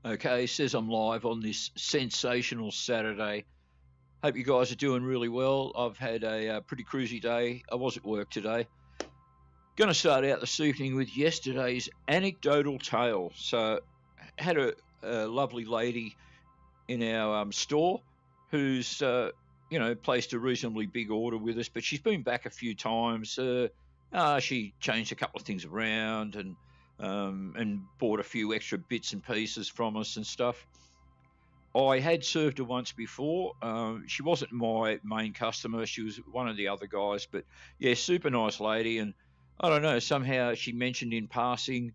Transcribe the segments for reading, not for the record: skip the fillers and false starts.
Okay, it says I'm live on this sensational Saturday. Hope you guys are doing really well. I've had a pretty cruisy day. I was at work today. Going to start out this evening with yesterday's anecdotal tale. So, had a lovely lady in our store who's placed a reasonably big order with us, but she's been back a few times. She changed a couple of things around and bought a few extra bits and pieces from us and stuff. I had served her once before. She wasn't my main customer. She was one of the other guys, but yeah, super nice lady. And I don't know, somehow she mentioned in passing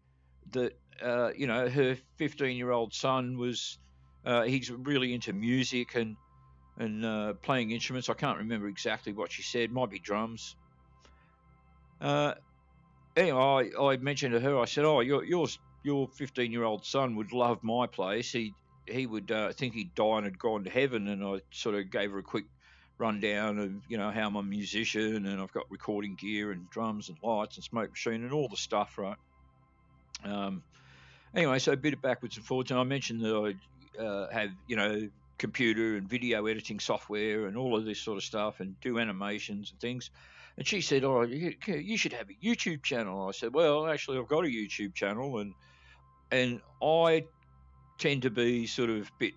that, her 15-year-old son was, he's really into music and playing instruments. I can't remember exactly what she said. Might be drums. Anyway, I mentioned to her, I said, your 15-year-old son would love my place. He would think he'd die and had gone to heaven. And I sort of gave her a quick rundown of, how I'm a musician and I've got recording gear and drums and lights and smoke machine and all the stuff, right? Anyway, so a bit of backwards and forwards. And I mentioned that I have, computer and video editing software and all of this sort of stuff and do animations and things. And she said, you should have a YouTube channel. I said, well, actually, I've got a YouTube channel, and I tend to be sort of bit,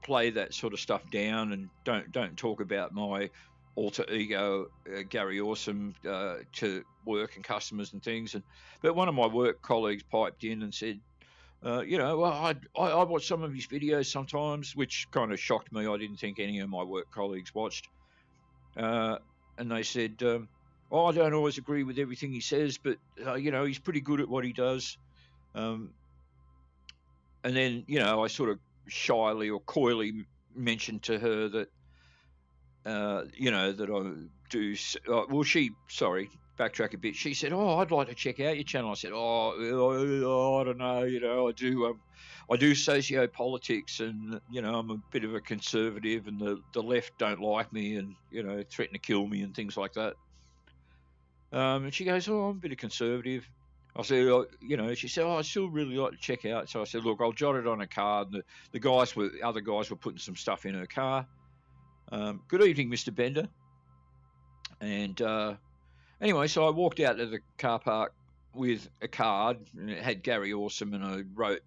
play that sort of stuff down and don't talk about my alter ego, Gary Orsum, to work and customers and things. But one of my work colleagues piped in and said, I watch some of his videos sometimes, which kind of shocked me. I didn't think any of my work colleagues watched. And they said, I don't always agree with everything he says, but, he's pretty good at what he does. And then, I sort of shyly or coyly mentioned to her that, that I do. Backtrack a bit. She said, I'd like to check out your channel. I said, I don't know, I do sociopolitics and, I'm a bit of a conservative and the left don't like me and, threaten to kill me and things like that. And she goes, I'm a bit of conservative. I said, she said, I'd still really like to check out. So I said, look, I'll jot it on a card. And the other guys were putting some stuff in her car. Good evening, Mr. Bender. And anyway, so I walked out to the car park with a card, and it had Gary Orsum, and I wrote,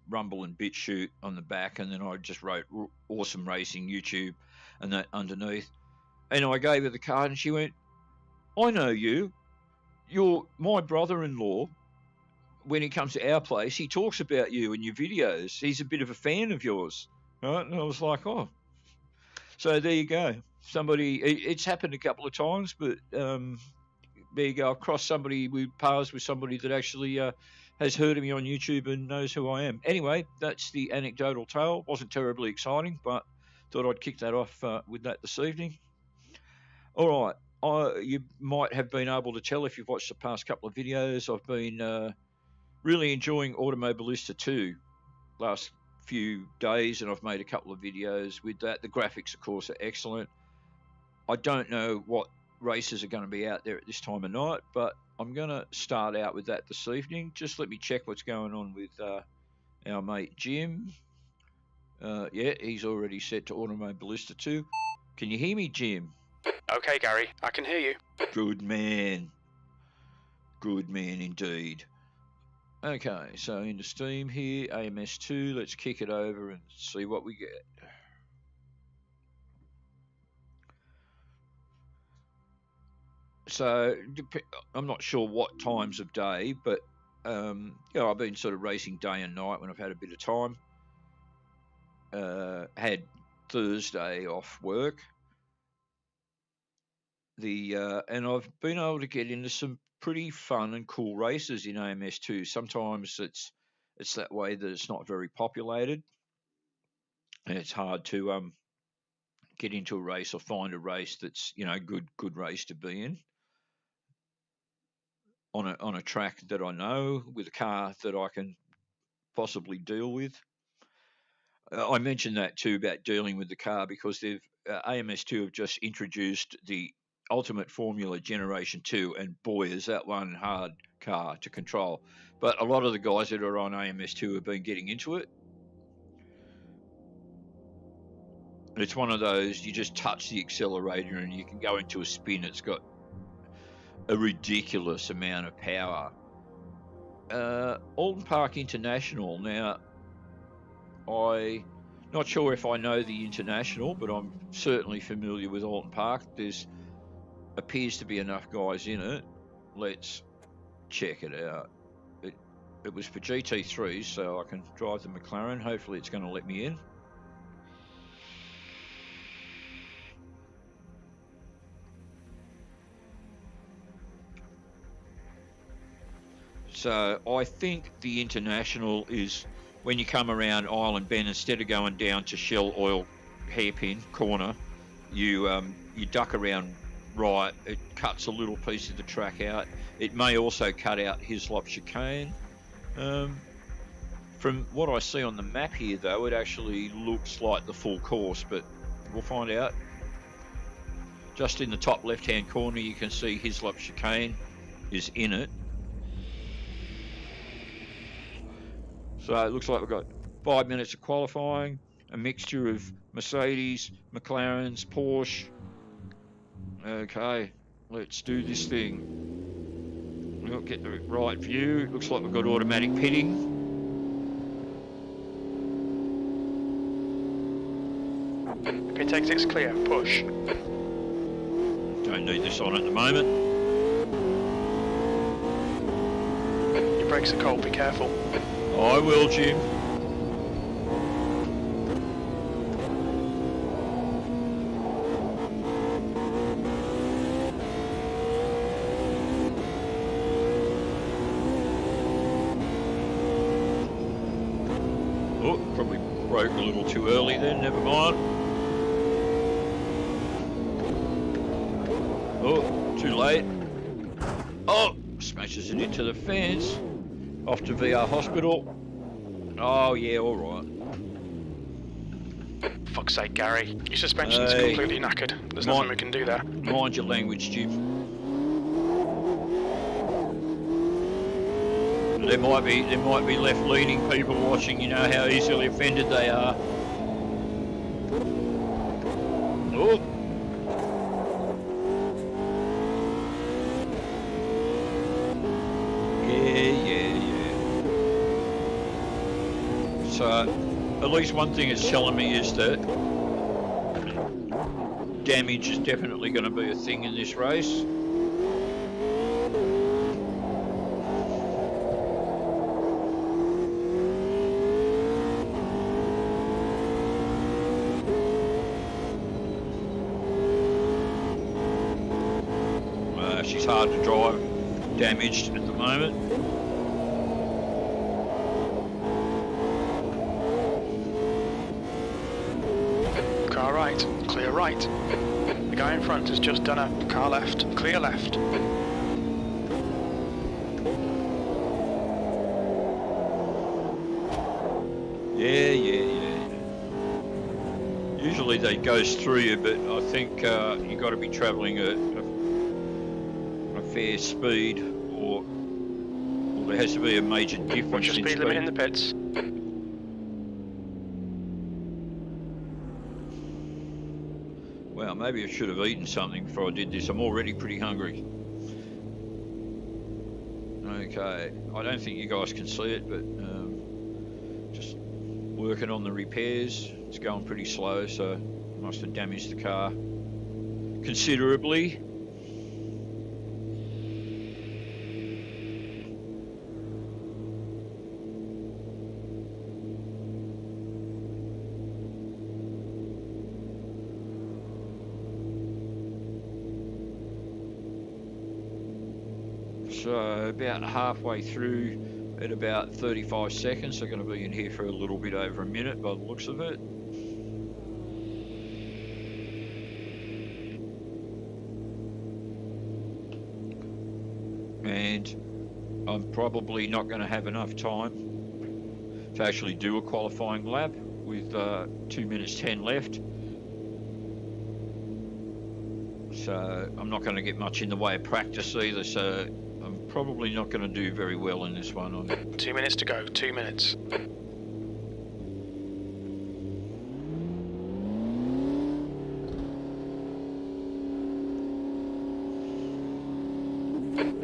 Rumble and Bitchute on the back, and then I just wrote Awesome Racing YouTube and that underneath. And I gave her the card, and she went, I know you. You're my brother-in-law. When he comes to our place, he talks about you and your videos. He's a bit of a fan of yours. Right? And I was like, oh. So there you go. It's happened a couple of times, but there you go. I've crossed paths with somebody that actually has heard of me on YouTube and knows who I am. Anyway, that's the anecdotal tale. Wasn't terribly exciting, but thought I'd kick that off with that this evening. All right. You might have been able to tell if you've watched the past couple of videos. I've been really enjoying Automobilista 2 last few days, and I've made a couple of videos with that. The graphics, of course, are excellent. I don't know what races are going to be out there at this time of night, but I'm going to start out with that this evening. Just let me check what's going on with our mate Jim. Yeah, he's already set to Automobilista 2. Can you hear me, Jim? Okay, Gary, I can hear you. Good man. Good man indeed. Okay, so into Steam here, AMS2. Let's kick it over and see what we get. So I'm not sure what times of day, but I've been sort of racing day and night when I've had a bit of time. Had Thursday off work. And I've been able to get into some pretty fun and cool races in AMS2. Sometimes it's that way that it's not very populated, and it's hard to get into a race or find a race that's good race to be in on a track that I know with a car that I can possibly deal with. I mentioned that too about dealing with the car because they've AMS2 have just introduced the Ultimate Formula Generation 2, and boy, is that one hard car to control. But a lot of the guys that are on AMS2 have been getting into it, It's one of those, you just touch the accelerator and you can go into a spin. It's got a ridiculous amount of power. Alton Park International. Now, I'm not sure if I know the International, but I'm certainly familiar with Alton Park. There's appears to be enough guys in it. Let's check it out. It was for GT3, so I can drive the McLaren. Hopefully it's going to let me in. So I think the International is when you come around Island Bend, instead of going down to Shell Oil Hairpin Corner, you duck around right. It cuts a little piece of the track out. It may also cut out Hislop Chicane. From what I see on the map here, though, it actually looks like the full course, but we'll find out. Just in the top left-hand corner, you can see Hislop Chicane is in it. So it looks like we've got 5 minutes of qualifying, a mixture of Mercedes, McLarens, Porsche. Okay, let's do this thing. We'll get the right view. Looks like we've got automatic pitting. Pit exit's clear, push. Don't need this on at the moment. Your brakes are cold, be careful. I will, Jim. Oh, probably broke a little too early then, never mind. Oh, too late. Oh, smashes it into the fence. Off to VR Hospital. Oh, yeah, all right. Fuck's sake, Gary. Your suspension's completely knackered. There's nothing we can do there. Mind your language, Jim. There might be left-leaning people watching. You know how easily offended they are. Oh. So, at least one thing it's telling me is that damage is definitely going to be a thing in this race. She's hard to drive, damaged at the moment. Car right, clear right. The guy in front has just done a car left, clear left. Yeah. Usually they goes through you, but I think you got to be travelling at a fair speed, or there has to be a major difference. What's your speed limit in the pits? Well, maybe I should have eaten something before I did this. I'm already pretty hungry. Okay, I don't think you guys can see it, but just working on the repairs. It's going pretty slow, so must have damaged the car considerably. So about halfway through at about 35 seconds. They're going to be in here for a little bit over a minute by the looks of it. And I'm probably not going to have enough time to actually do a qualifying lap with 2 minutes 10 left. So I'm not going to get much in the way of practice either, so I'm probably not going to do very well in this one. 2 minutes to go, 2 minutes.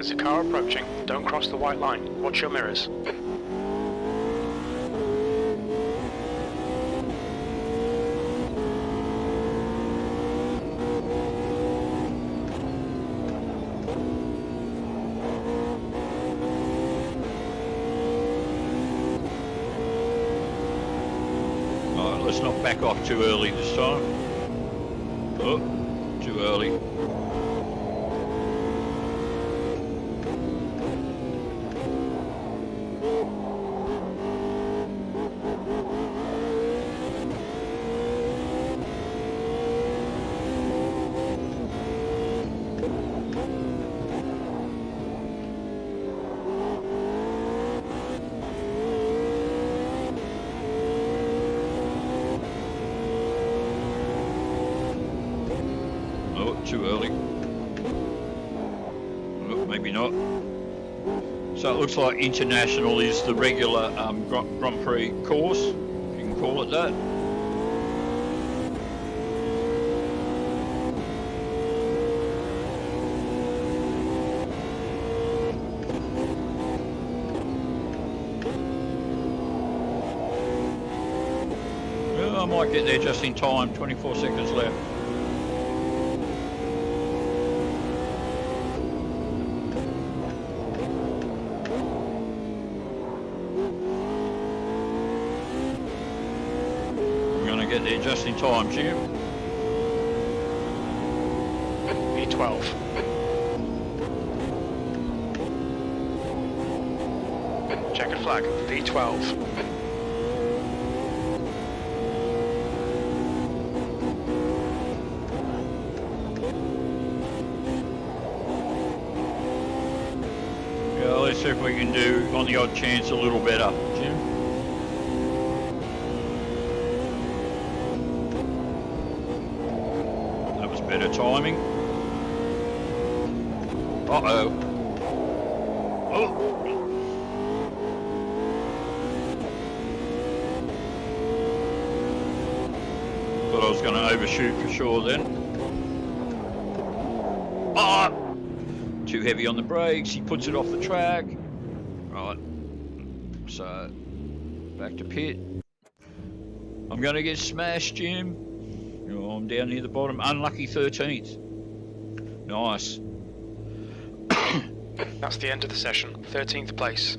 There's a car approaching. Don't cross the white line. Watch your mirrors. Alright, let's not back off too early this time. Oh, too early. Too early. Oh, maybe not. So it looks like International is the regular Grand Prix course, if you can call it that. Well, I might get there just in time, 24 seconds left. Get there just in time, Jim. V12. Checkered flag, V12. Yeah, let's see if we can do, on the odd chance, a little better, Jim. Better timing. Uh-oh. Oh. Thought I was going to overshoot for sure then. Ah! Too heavy on the brakes. He puts it off the track. Right. So, back to pit. I'm going to get smashed, Jim. Oh, I'm down near the bottom. Unlucky 13th. Nice. That's the end of the session. 13th place.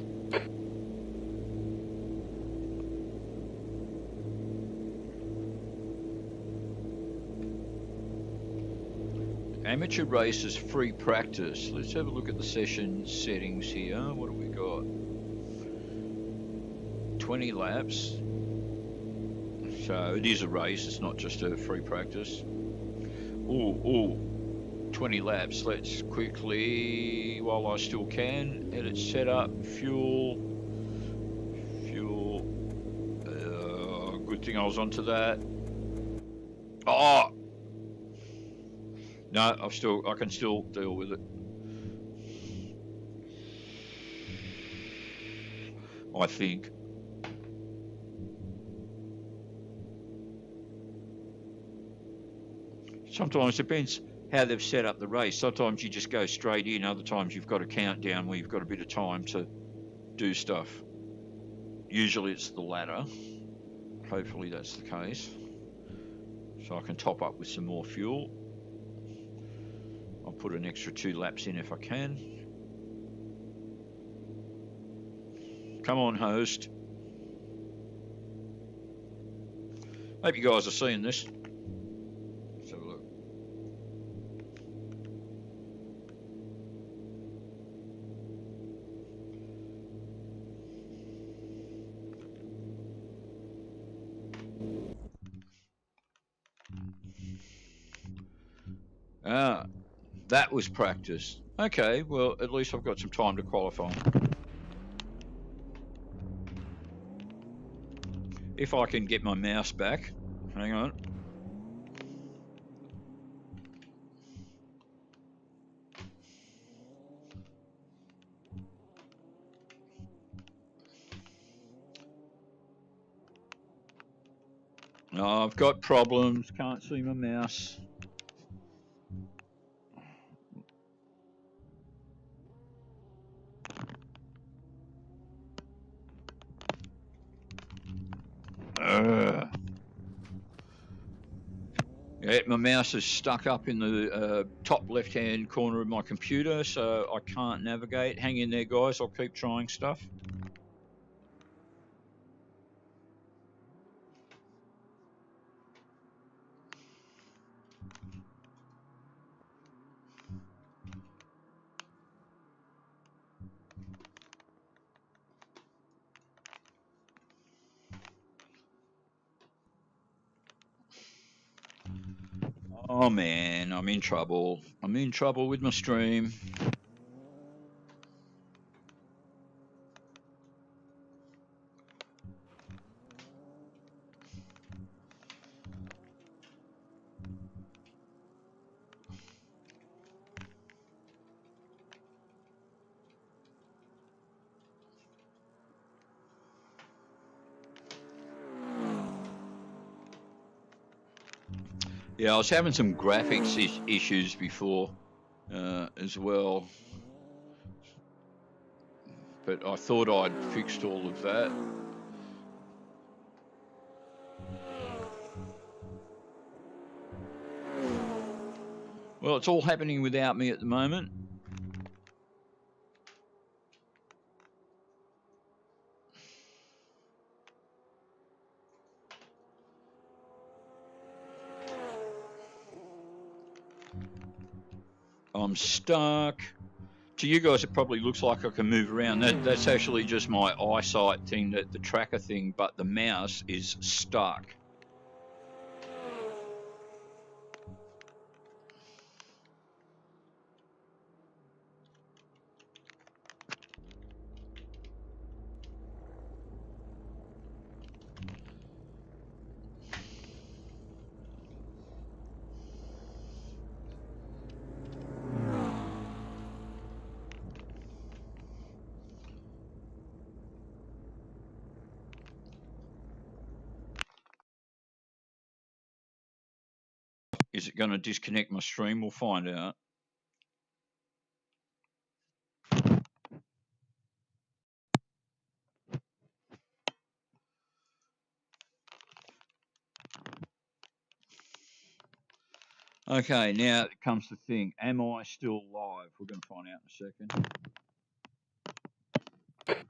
Amateur races free practice. Let's have a look at the session settings here. What have we got? 20 laps. So it is a race, it's not just a free practice. Ooh, 20 laps. Let's quickly, while I still can, edit setup, fuel. Good thing I was onto that. Oh! No, I can still deal with it. I think. Sometimes it depends how they've set up the race. Sometimes you just go straight in, other times you've got a countdown where you've got a bit of time to do stuff. Usually it's the latter. Hopefully that's the case. So I can top up with some more fuel. I'll put an extra 2 laps in if I can. Come on, host. Hope you guys are seeing this. Let's have a look. Ah, that was practice. Okay, well, at least I've got some time to qualify. If I can get my mouse back. Hang on. No, I've got problems. Can't see my mouse. My mouse is stuck up in the top left-hand corner of my computer, so I can't navigate. Hang in there, guys. I'll keep trying stuff. Oh man, I'm in trouble. I'm in trouble with my stream. Yeah, I was having some graphics issues before as well, but I thought I'd fixed all of that. Well, it's all happening without me at the moment. I'm stuck. To you guys, it probably looks like I can move around. That's actually just my eyesight thing, the tracker thing, but the mouse is stuck. Is it going to disconnect my stream? We'll find out. Okay, now comes the thing. Am I still live? We're going to find out in a second.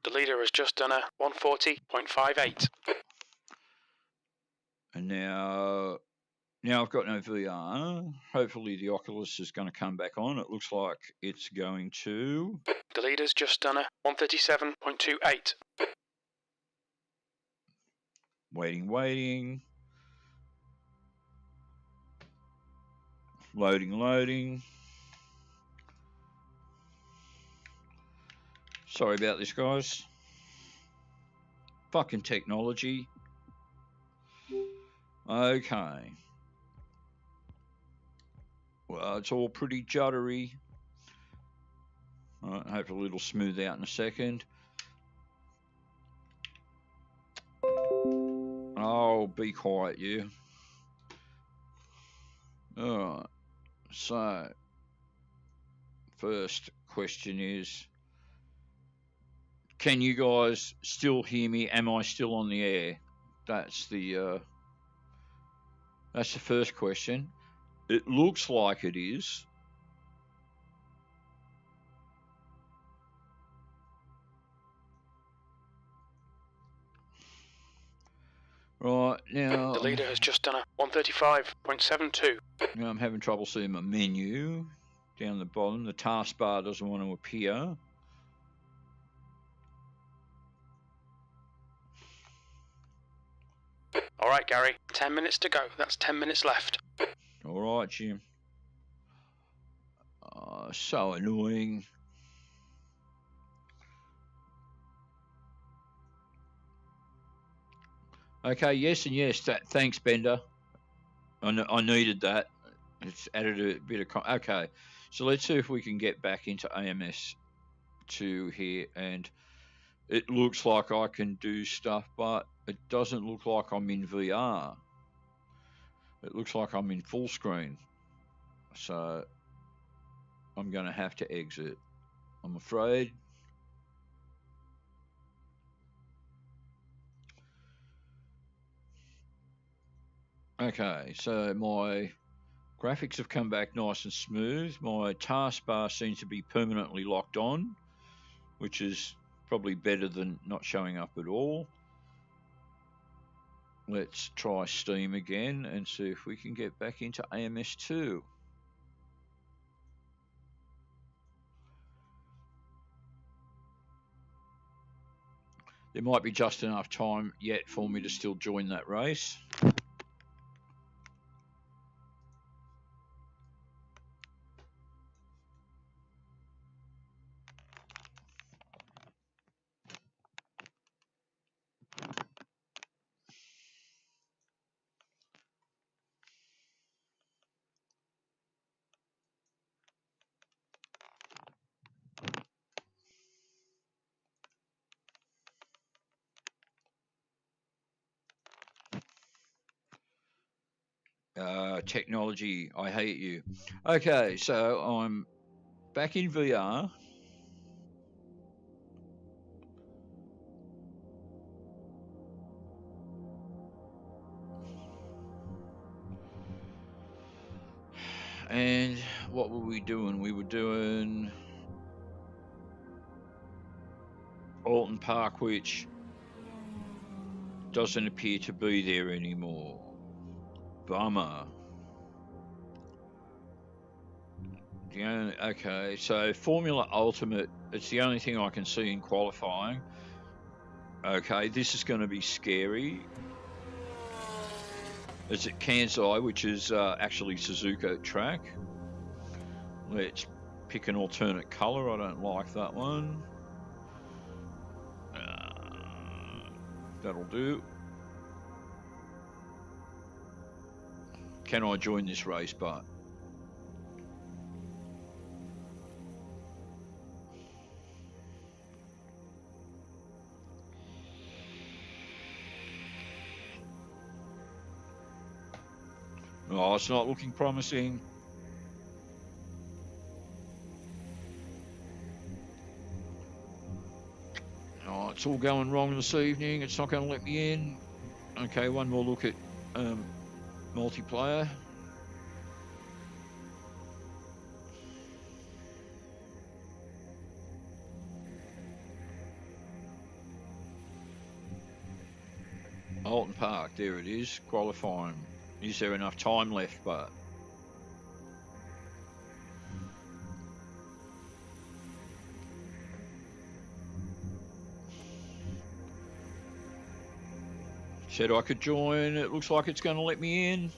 The leader has just done a 140.58. And now I've got no VR. Hopefully the Oculus is going to come back on. It looks like it's going to. The leader's just done a 137.28. Waiting. Loading. Sorry about this, guys. Fucking technology. Okay. Well, it's all pretty juddery. All right, hopefully it'll smooth out in a second. Oh, be quiet, you. Alright. So, first question is, can you guys still hear me? Am I still on the air? That's the first question. It looks like it is. Right, now... The leader has just done a 135.72. Now I'm having trouble seeing my menu down the bottom. The taskbar doesn't want to appear. All right, Gary, 10 minutes to go. That's 10 minutes left. All right, Jim. So annoying. Okay, yes and yes. Thanks, Bender. I needed that. It's added a bit of... Okay, so let's see if we can get back into AMS2 here. And it looks like I can do stuff, but it doesn't look like I'm in VR. It looks like I'm in full screen. So I'm going to have to exit, I'm afraid. Okay, so my Graphics have come back nice and smooth. My taskbar seems to be permanently locked on, which is probably better than not showing up at all. Let's try Steam again and see if we can get back into AMS2. There might be just enough time yet for me to still join that race. Technology, I hate you. Okay, so I'm back in VR. And what were we doing? We were doing Alton Park, which doesn't appear to be there anymore. Bummer. Okay, so Formula Ultimate, it's the only thing I can see in qualifying. Okay, this is going to be scary. It's at Kansai, which is actually Suzuka track. Let's pick an alternate colour. I don't like that one. That'll do. Can I join this race, but? Oh, it's not looking promising. Oh, it's all going wrong this evening. It's not going to let me in. Okay, one more look at multiplayer. Alton Park, there it is, qualifying. Is there enough time left, but? Said I could join. It looks like it's going to let me in.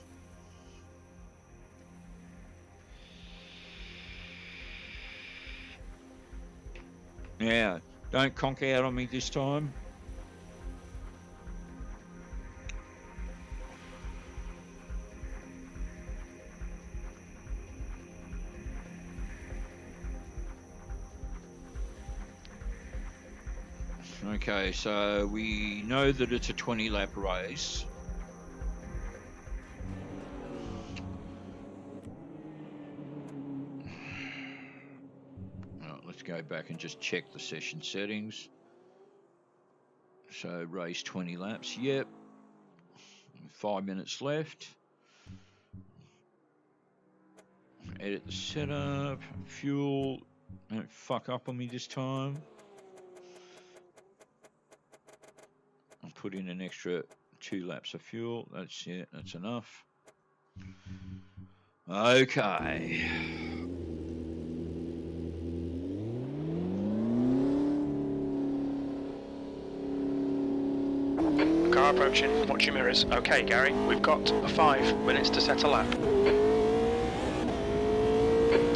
Yeah, don't conk out on me this time. Okay, so we know that it's a 20-lap race. Oh, let's go back and just check the session settings. So race 20 laps, yep. 5 minutes left. Edit the setup, fuel. Don't fuck up on me this time. I'll put in an extra 2 laps of fuel. That's it, that's enough. Okay. Car approaching, watch your mirrors. Okay, Gary, we've got 5 minutes to set a lap.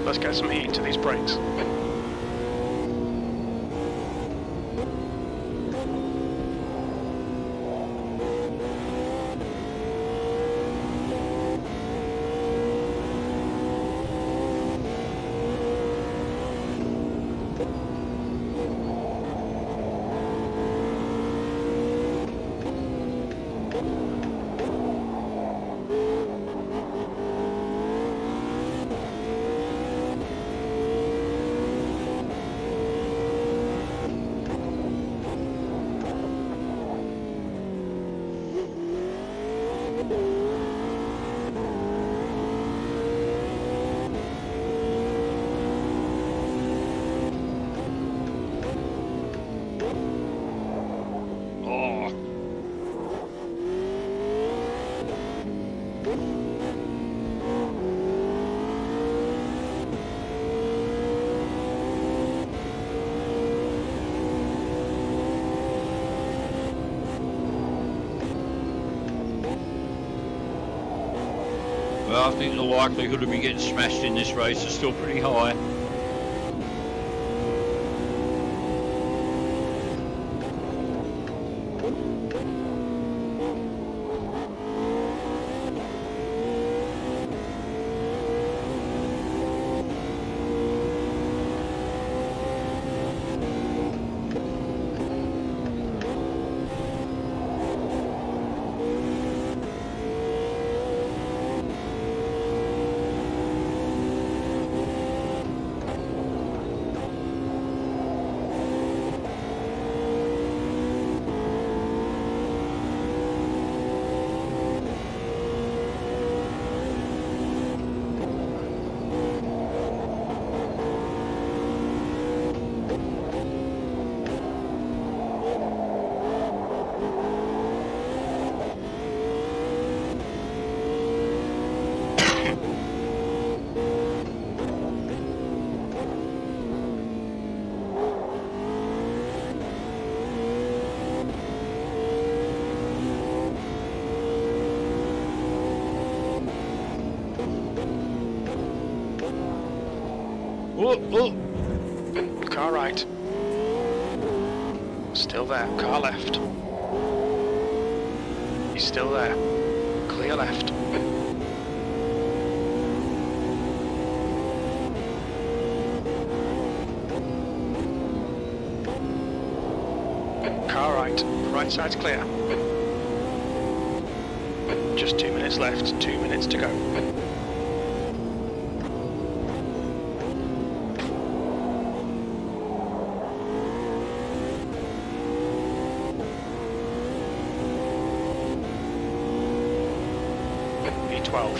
Let's get some heat into these brakes. Well, I think the likelihood of me getting smashed in this race is still pretty high. Oh. Car right. Still there. Car left. He's still there. Clear left. Car right. Right side's clear. Just 2 minutes left. 2 minutes to go. B12.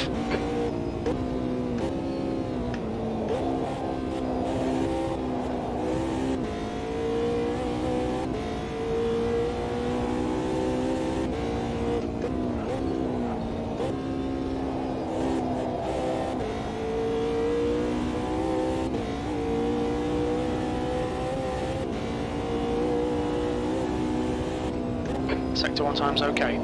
Sector 1 time's okay.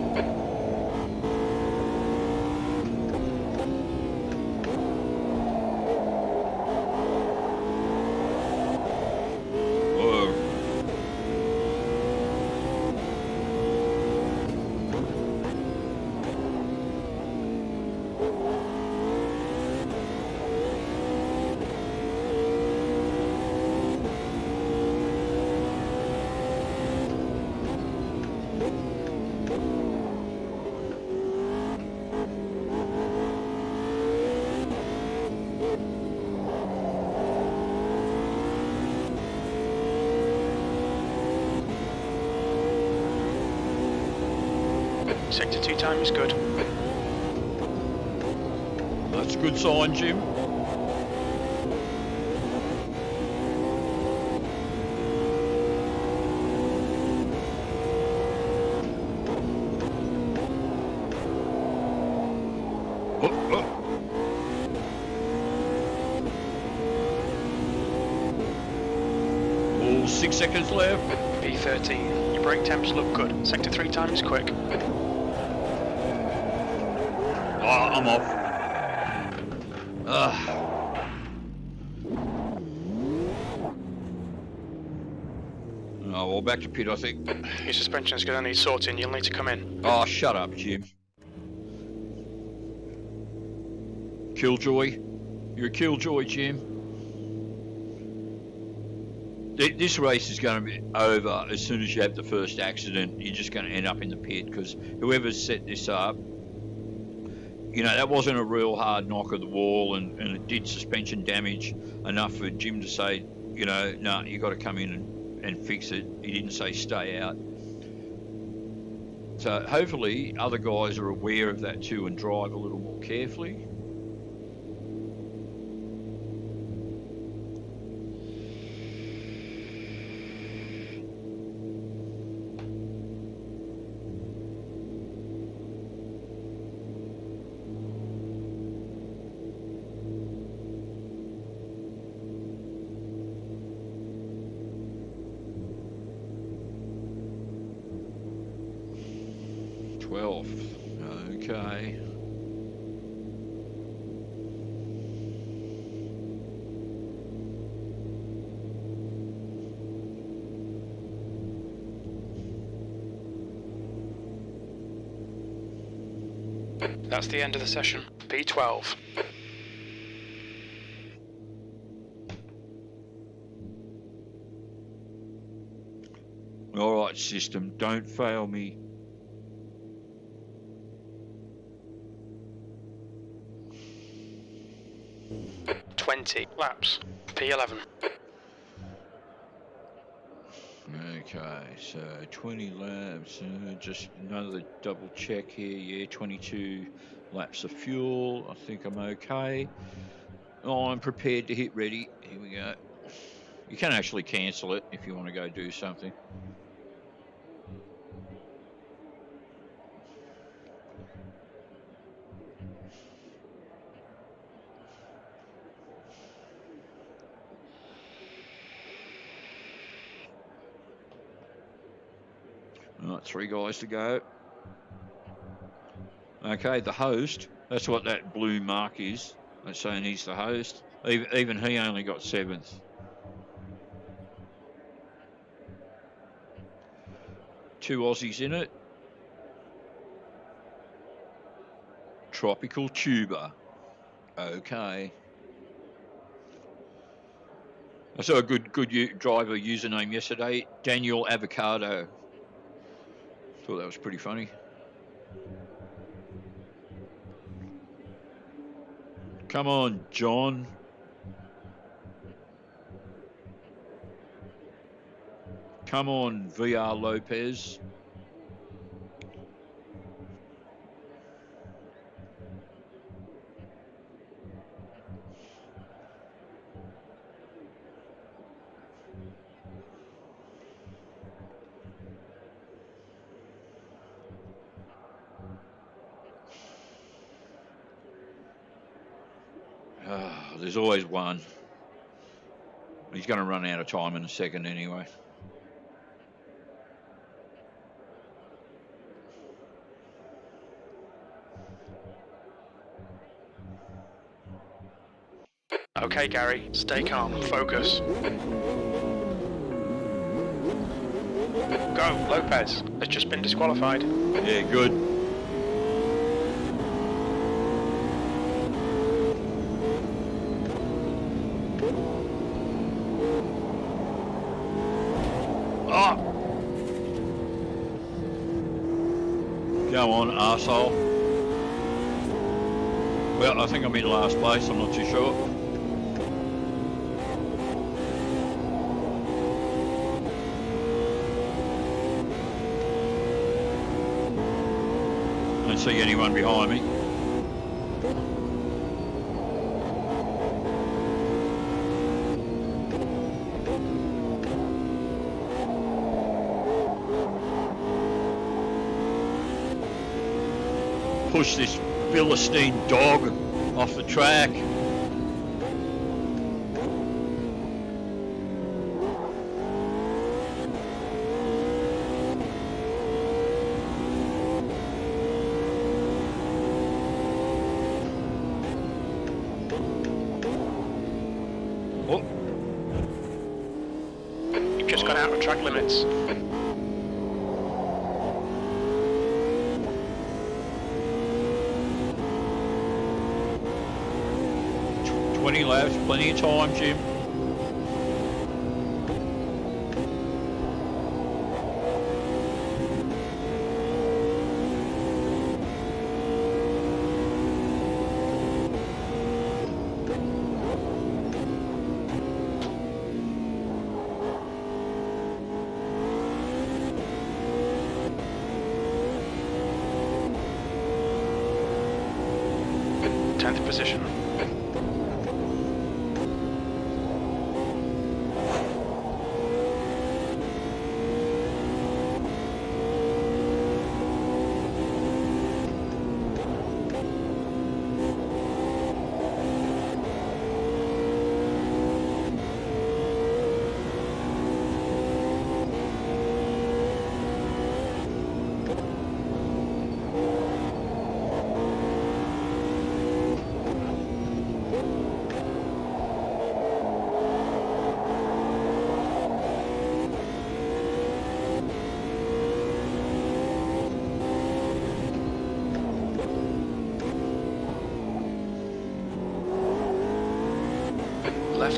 Sector 2 time is good. That's a good sign, Jim. All 6 seconds left. B13. Your brake temps look good. Sector 3 time is quick. Oh, I'm off. Oh, well, back to pit, I think. Your suspension's going to need sorting. You'll need to come in. Oh, shut up, Jim. Killjoy. You're a killjoy, Jim. This race is going to be over as soon as you have the first accident. You're just going to end up in the pit because whoever's set this up, you know, that wasn't a real hard knock of the wall and it did suspension damage enough for Jim to say, you know, no, you got to come in and fix it. He didn't say stay out. So hopefully other guys are aware of that too and drive a little more carefully. Okay. That's the end of the session. P12. All right, system, don't fail me. Laps. P11. Okay, so 20 laps, just another double check here. Yeah, 22 laps of fuel. I think I'm okay. Oh, I'm prepared to hit ready. Here we go. You can actually cancel it if you want to go do something. All right, 3 guys to go. Okay, the host. That's what that blue mark is. That's saying he's the host. Even he only got 7th. Two Aussies in it. Tropical Tuber. Okay. I saw a good driver username yesterday, Daniel Avocado. Thought that was pretty funny. Come on, John. Come on, VR Lopez. There's always one. He's going to run out of time in a second anyway. Okay, Gary, stay calm, focus. Go, Lopez has just been disqualified. Yeah, good. Oh! Go on, arsehole. Well, I think I'm in last place, I'm not too sure. Don't see anyone behind me. Push this Philistine dog off the track. Oh. You've just gone out of track limits. 20 laps, plenty of time, Jim. Tenth position.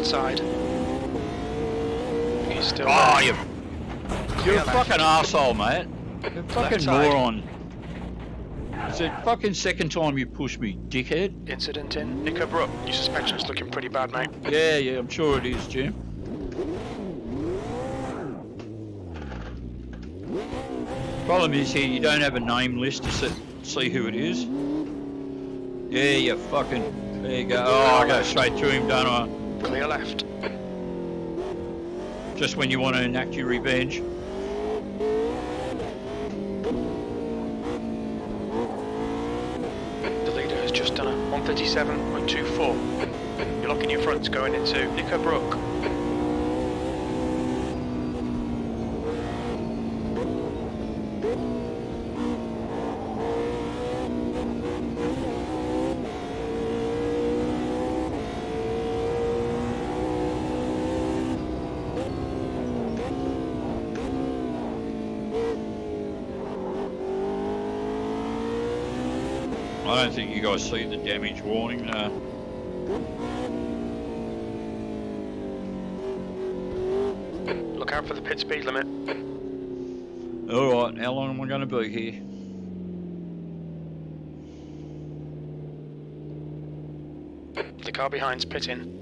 side. He's still Oh, there. you're a Clear fucking left. arsehole, mate. You're a fucking side. moron. It's the fucking second time you pushed me, dickhead. Incident in Nickerbrook. Your suspension's looking pretty bad, mate. Yeah, I'm sure it is, Jim. Problem is here, you don't have a name list to see who it is. Yeah, you fucking... There you go. Oh, I go straight to him, don't I? Clear left. Just when you want to enact your revenge. The leader has just done a 137.24. You're locking your fronts going into Nickerbrook. I don't think you guys see the damage warning. Look out for the pit speed limit. Alright, how long am I going to be here? The car behind's pitting.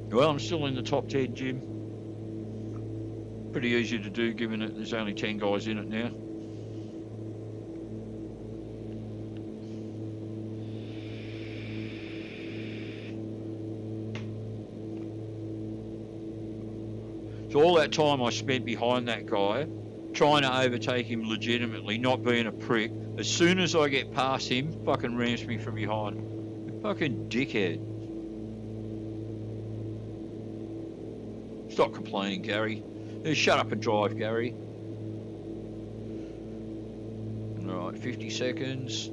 Well, I'm still in the top 10, Jim. Pretty easy to do, given that there's only 10 guys in it now. So all that time I spent behind that guy, trying to overtake him legitimately, not being a prick, as soon as I get past him, fucking rams me from behind. Fucking dickhead. Stop complaining, Gary. Shut up and drive, Gary. Alright, 50 seconds.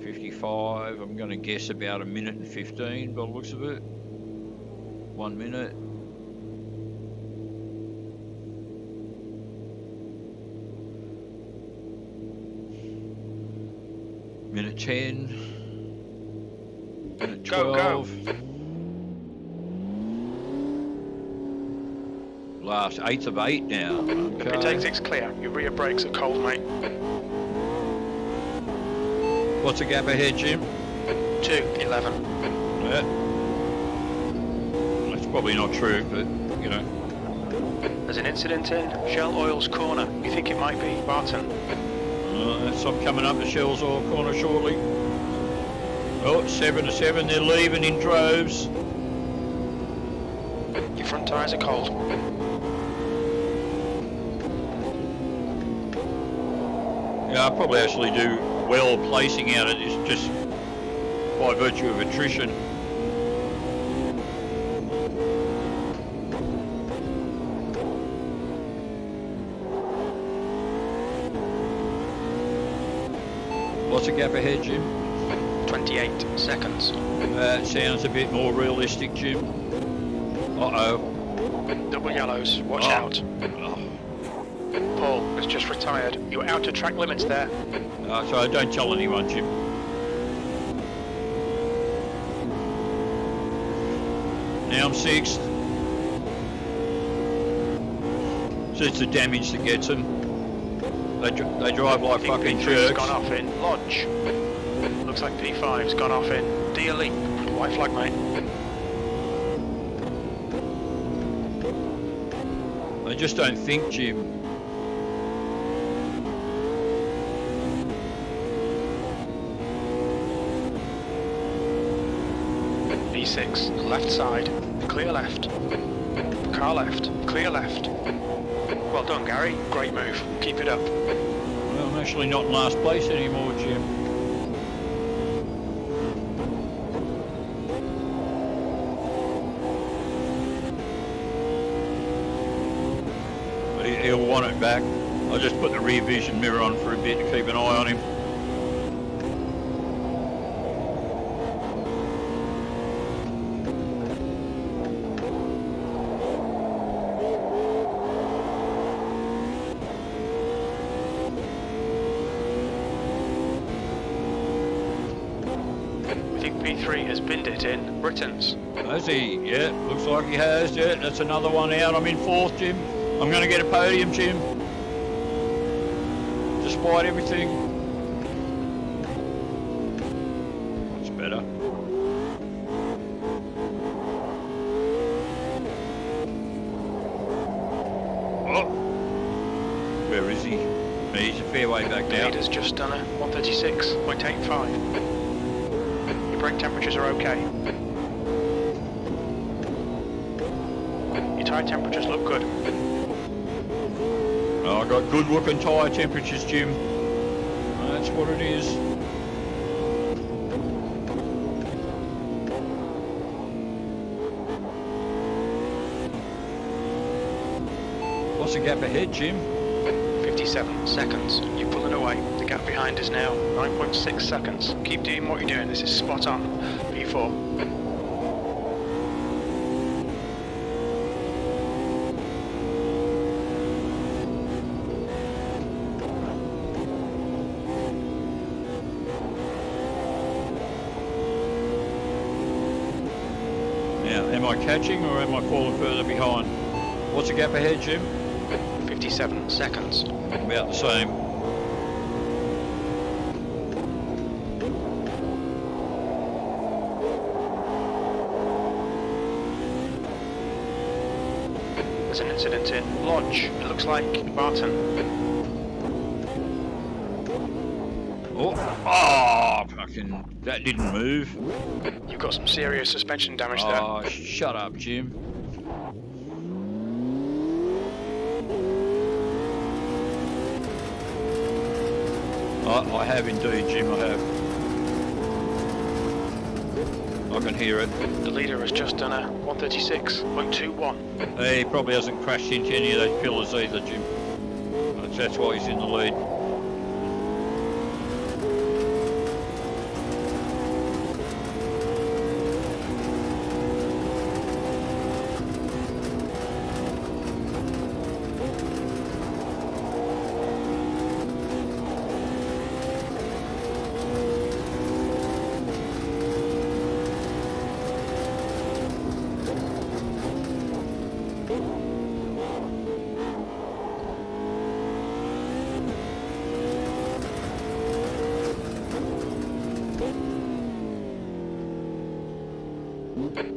55. I'm going to guess about a minute and 15 by the looks of it. 1 minute. Minute 10. Minute 12. Go. Last 8th of 8 now. The pit exit's clear. Your rear brakes are cold, mate. What's the gap ahead, Jim? 2:11. Yeah. That's probably not true, but, you know. There's an incident in Shell Oil's corner. You think it might be Barton? So I'm coming up to Shell's Oil corner shortly. Oh, 7 to 7, they're leaving in droves. Your front tyres are cold. Yeah, I'll probably actually do well placing out of this just by virtue of attrition. What's the gap ahead, Jim? 28 seconds. That sounds a bit more realistic, Jim. Uh-oh. Double yellows. Watch out. Paul has just retired. You were out of track limits there. So don't tell anyone, Jim. Now I'm 6th. So it's the damage that gets them. They drive like fucking jerks. Gone off in Lodge. Looks like P5's gone off in Deer Leap. White flag, mate. They just don't think, Jim. E6, left side, clear left. Car left, clear left. Well done, Gary. Great move. Keep it up. Well, I'm actually not in last place anymore, Jim. But he'll want it back. I'll just put the rear vision mirror on for a bit to keep an eye on him. P3 has binned it in Britain's. Has he? Yeah, looks like he has. Yeah, that's another one out. I'm in 4th, Jim. I'm going to get a podium, Jim. Despite everything. That's better. Oh. Where is he? He's a fair way back now. Leader's just done a 136.85. Your brake temperatures are okay. Your tyre temperatures look good. Oh, I got good looking tyre temperatures, Jim. That's what it is. What's the gap ahead, Jim? 57 seconds. You're pulling away. The gap behind is now 9.6 seconds. Keep doing what you're doing. This is spot on. P4. Now, am I catching or am I falling further behind? What's the gap ahead, Jim? 57 seconds. About the same. There's an incident in Lodge. It looks like Barton. Oh, fucking, that didn't move. You've got some serious suspension damage there. Oh, shut up, Jim. I have indeed, Jim, I have. I can hear it. The leader has just done a 136.21. He probably hasn't crashed into any of those pillars either, Jim. That's why he's in the lead.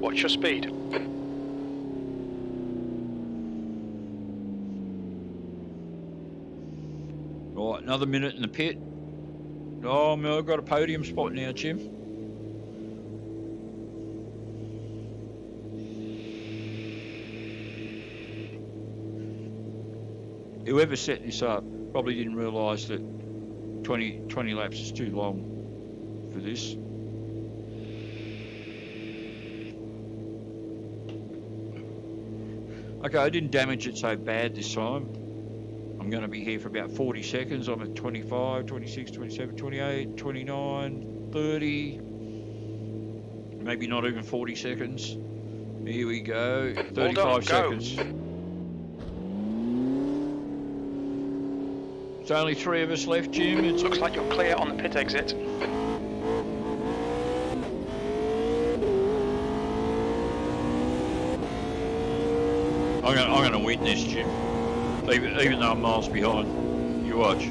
What's your speed? Right, another minute in the pit. Oh, I've got a podium spot now, Jim. Whoever set this up probably didn't realise that 20 laps is too long for this. Okay, I didn't damage it so bad this time. I'm going to be here for about 40 seconds. I'm at 25, 26, 27, 28, 29, 30. Maybe not even 40 seconds. Here we go. 35 seconds. There's only 3 of us left, Jim. It looks like you're clear on the pit exit. I'm going to win this, Jim. Even though I'm miles behind. You watch.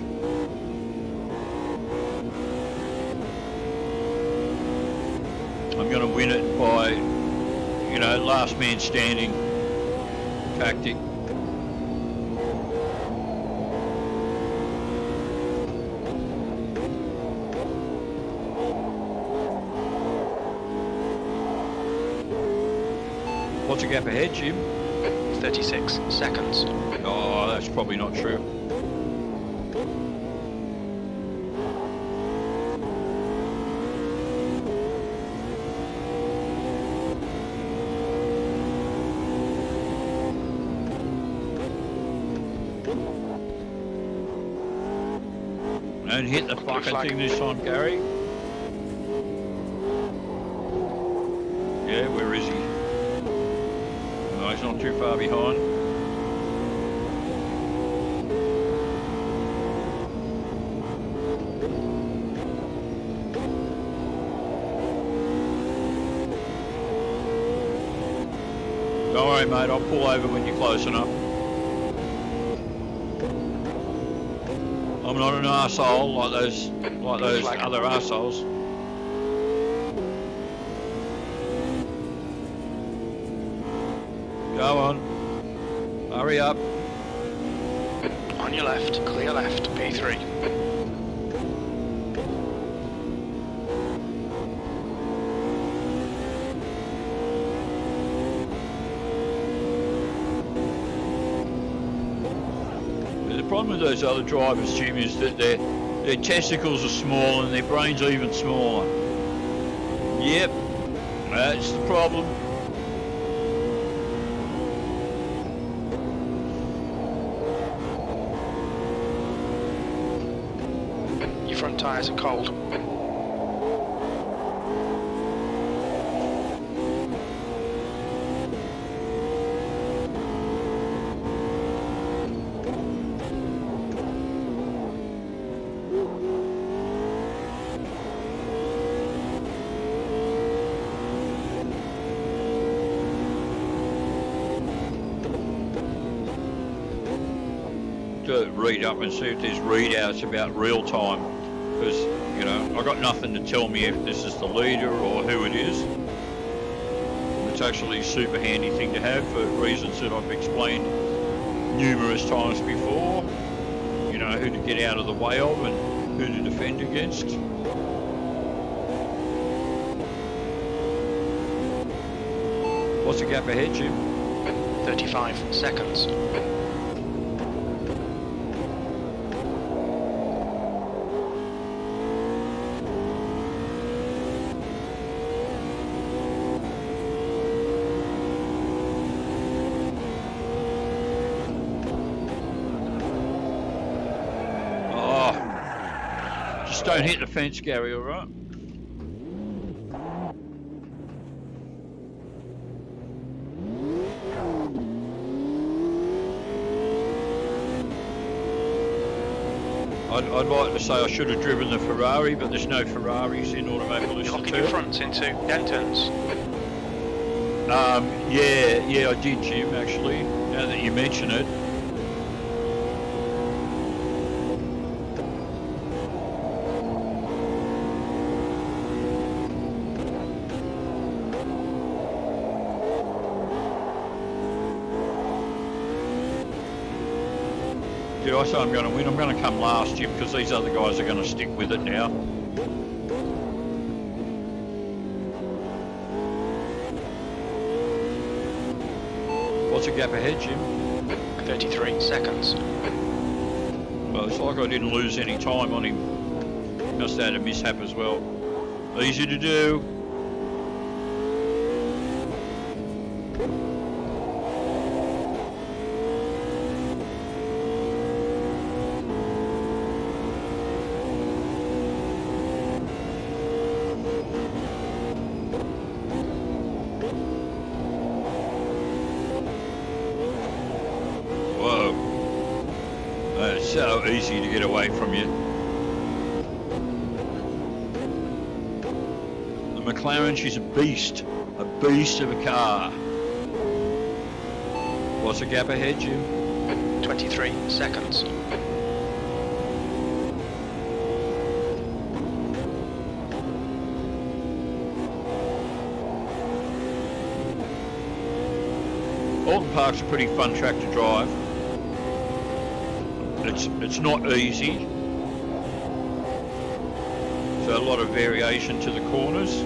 I'm going to win it by, last man standing tactic. What's the gap ahead, Jim? 36 seconds. Oh, that's probably not true. Don't hit the fucking thing this time, Gary. Yeah, where is he? No, he's not too far behind. worry, mate. I'll pull over when you're close enough. I'm not an arsehole like those other arseholes. Go on. Hurry up. On your left, clear left, P3. The problem with those other drivers, Jim, is that their testicles are small and their brains are even smaller. Yep, that's the problem. Your front tyres are cold. To read up and see if there's readouts about real time, because you know I got nothing to tell me if this is the leader or who it is. It's actually a super handy thing to have for reasons that I've explained numerous times before. You know who to get out of the way of and who to defend against. What's the gap ahead, Jim? 35 seconds. Don't hit the fence, Gary, all right? I'd like to say I should have driven the Ferrari, but there's no Ferraris in Automobilist. You're locking your front into dead turns. Yeah, I did, Jim, actually, now that you mention it. Did I say I'm going to win? I'm going to come last, Jim, because these other guys are going to stick with it now. What's the gap ahead, Jim? 33 seconds. Well, it's like I didn't lose any time on him. Must have had a mishap as well. Easy to do. So easy to get away from you. The McLaren, she's a beast of a car. What's the gap ahead, Jim? 23 seconds. Alton Park's a pretty fun track to drive. It's not easy. So a lot of variation to the corners,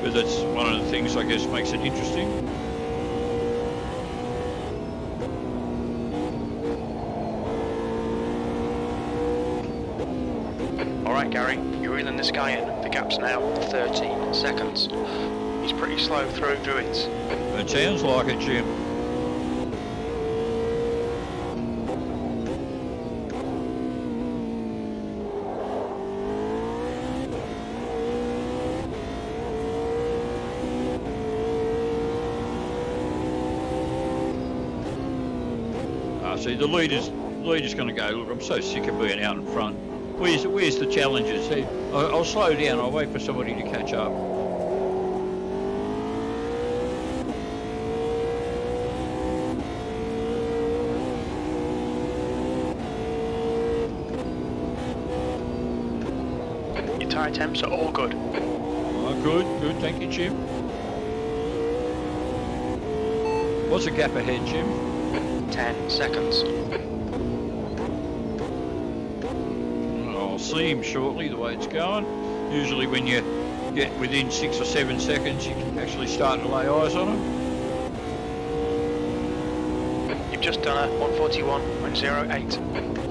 but that's one of the things I guess makes it interesting. Alright Gary, you're reeling this guy in. The gap's now 13 seconds. He's pretty slow through druids. It sounds like it, Jim. See, the leader's going to go, look, I'm so sick of being out in front. Where's the challenges? See, I'll slow down. I'll wait for somebody to catch up. tyre temps are all good. Oh, good, thank you, Jim. What's the gap ahead, Jim? 10 seconds. I'll see him shortly, the way it's going. Usually when you get within 6 or 7 seconds, you can actually start to lay eyes on him. You've just done a 141.08.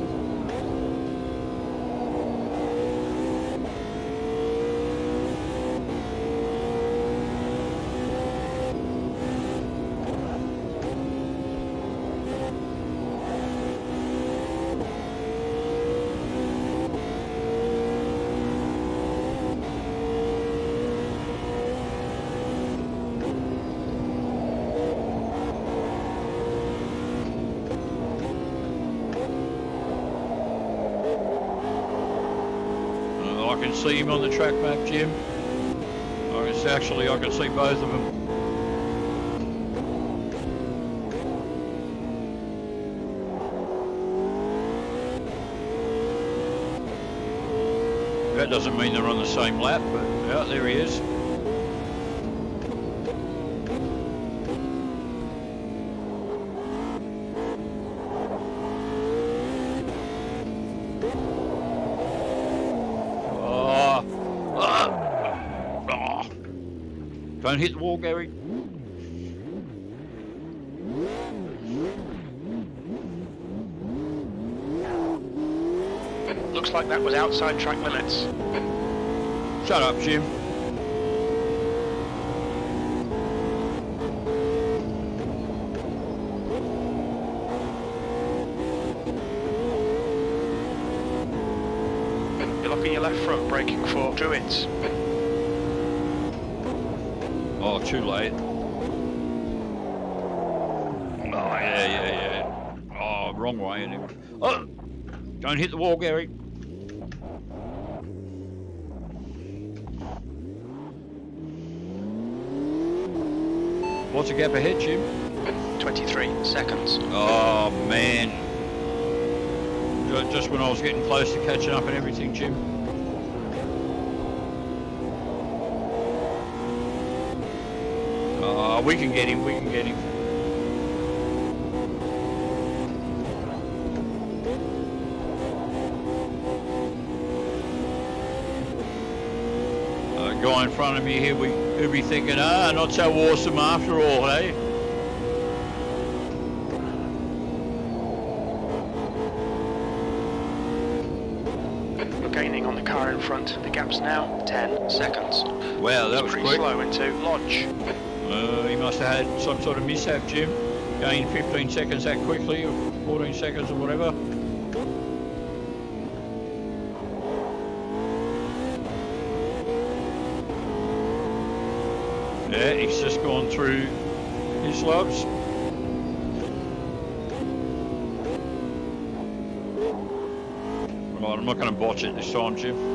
I can see him on the track map, Jim. I can see both of them. That doesn't mean they're on the same lap, but yeah, there he is. Don't hit the wall, Gary. Looks like that was outside track limits. Shut up, Jim. You're locking your left front, braking for Druids. Oh, too late. Oh, yeah. Oh, wrong way. Oh, don't hit the wall, Gary. What's the gap ahead, Jim? 23 seconds. Oh, man. Just when I was getting close to catching up and everything, Jim. We can get him. Guy in front of me here, he'll be thinking, not so awesome after all, eh? You're gaining on the car in front. The gap's now 10 seconds. Wow, that was pretty quick. slow into Lodge. He must have had some sort of mishap, Jim. Gained 15 seconds that quickly, or 14 seconds or whatever. Yeah, he's just gone through his slopes. Right, I'm not going to botch it this time, Jim.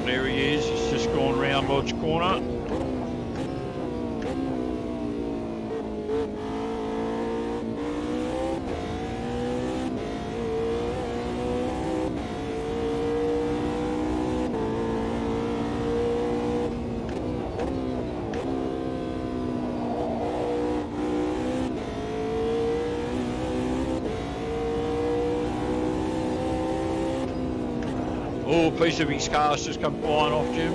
There he is, he's just gone round Lodge Corner. Oh, a piece of his car's just come flying off, Jim.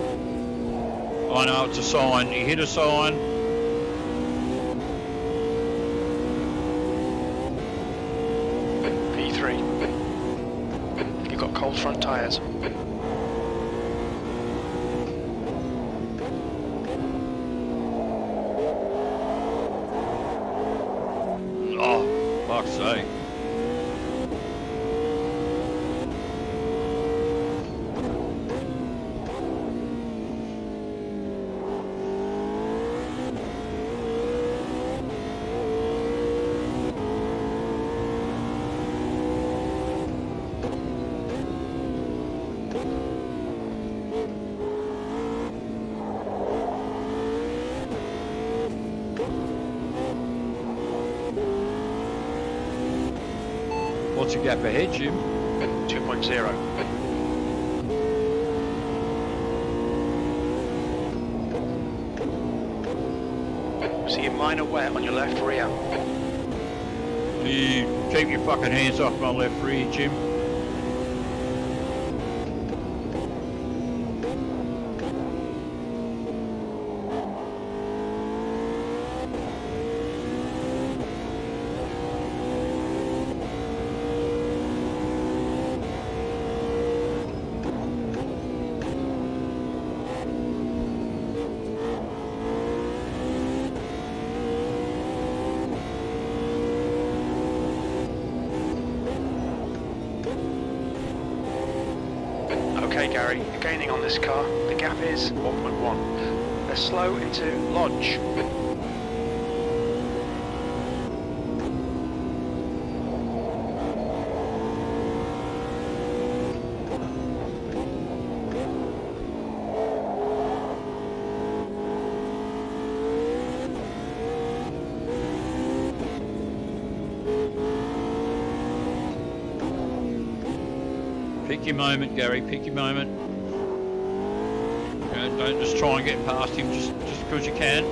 I know, it's a sign. He hit a sign. P3. You've got cold front tyres. Oh, fuck's sake. What's the gap ahead, Jim? 2.0. See a minor wet on your left rear. You keep your fucking hands off my left rear, Jim. Okay, Gary, you're gaining on this car. The gap is 1.1. They're slow into Lodge. Pick your moment, Gary, pick your moment. Don't just try and get past him just because you can.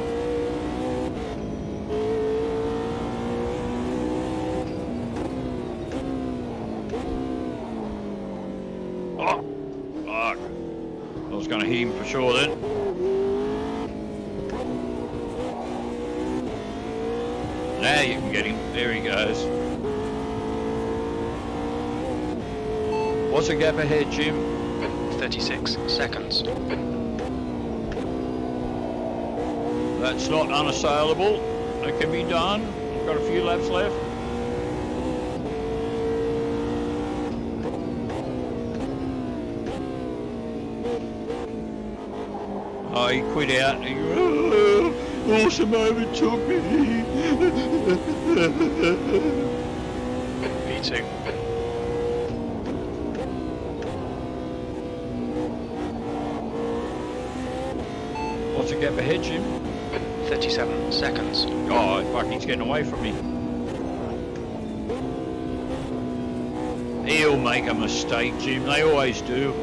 Oh, fuck. I was going to hit him for sure then. Now you can get him. There he goes. What's the gap ahead, Jim? 36 seconds. That's not unassailable. It can be done. I've got a few laps left. Oh, he quit out. He, Orsum overtook me. P2. What's the gap ahead, Jim? 37 seconds. Oh, fuck, he's getting away from me. He'll make a mistake, Jim. They always do.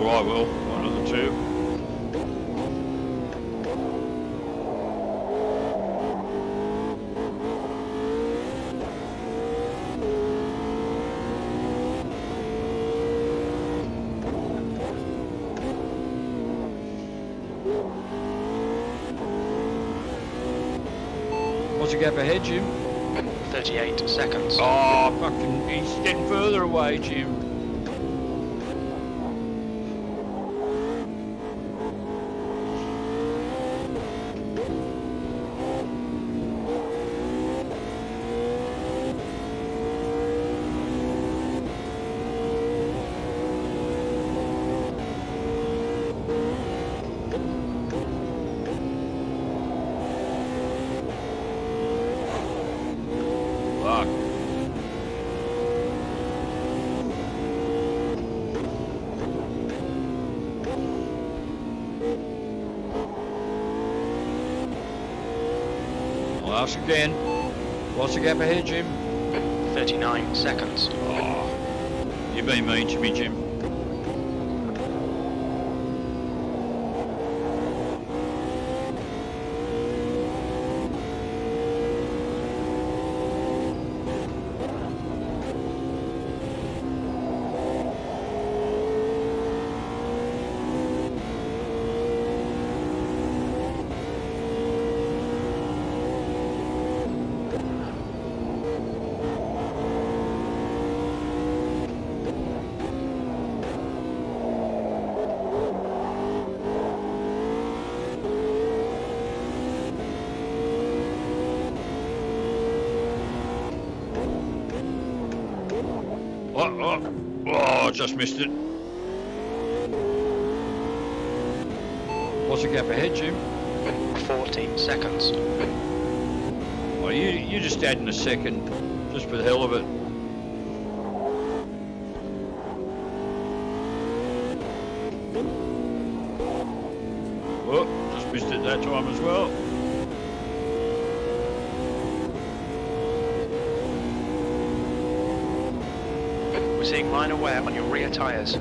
Or I will, one of the two. What's the gap ahead, Jim? 38 seconds. Oh, fucking, he's getting further away, Jim. Fuck. I'll ask again. What's the gap ahead, Jim? 39 seconds. Oh, you've been mean to me, Jim. Oh, just missed it. What's the gap ahead, Jim? 40 seconds. Oh, you just adding a second, just for the hell of it. Missed it that time as well. We're seeing minor wear on your rear tyres.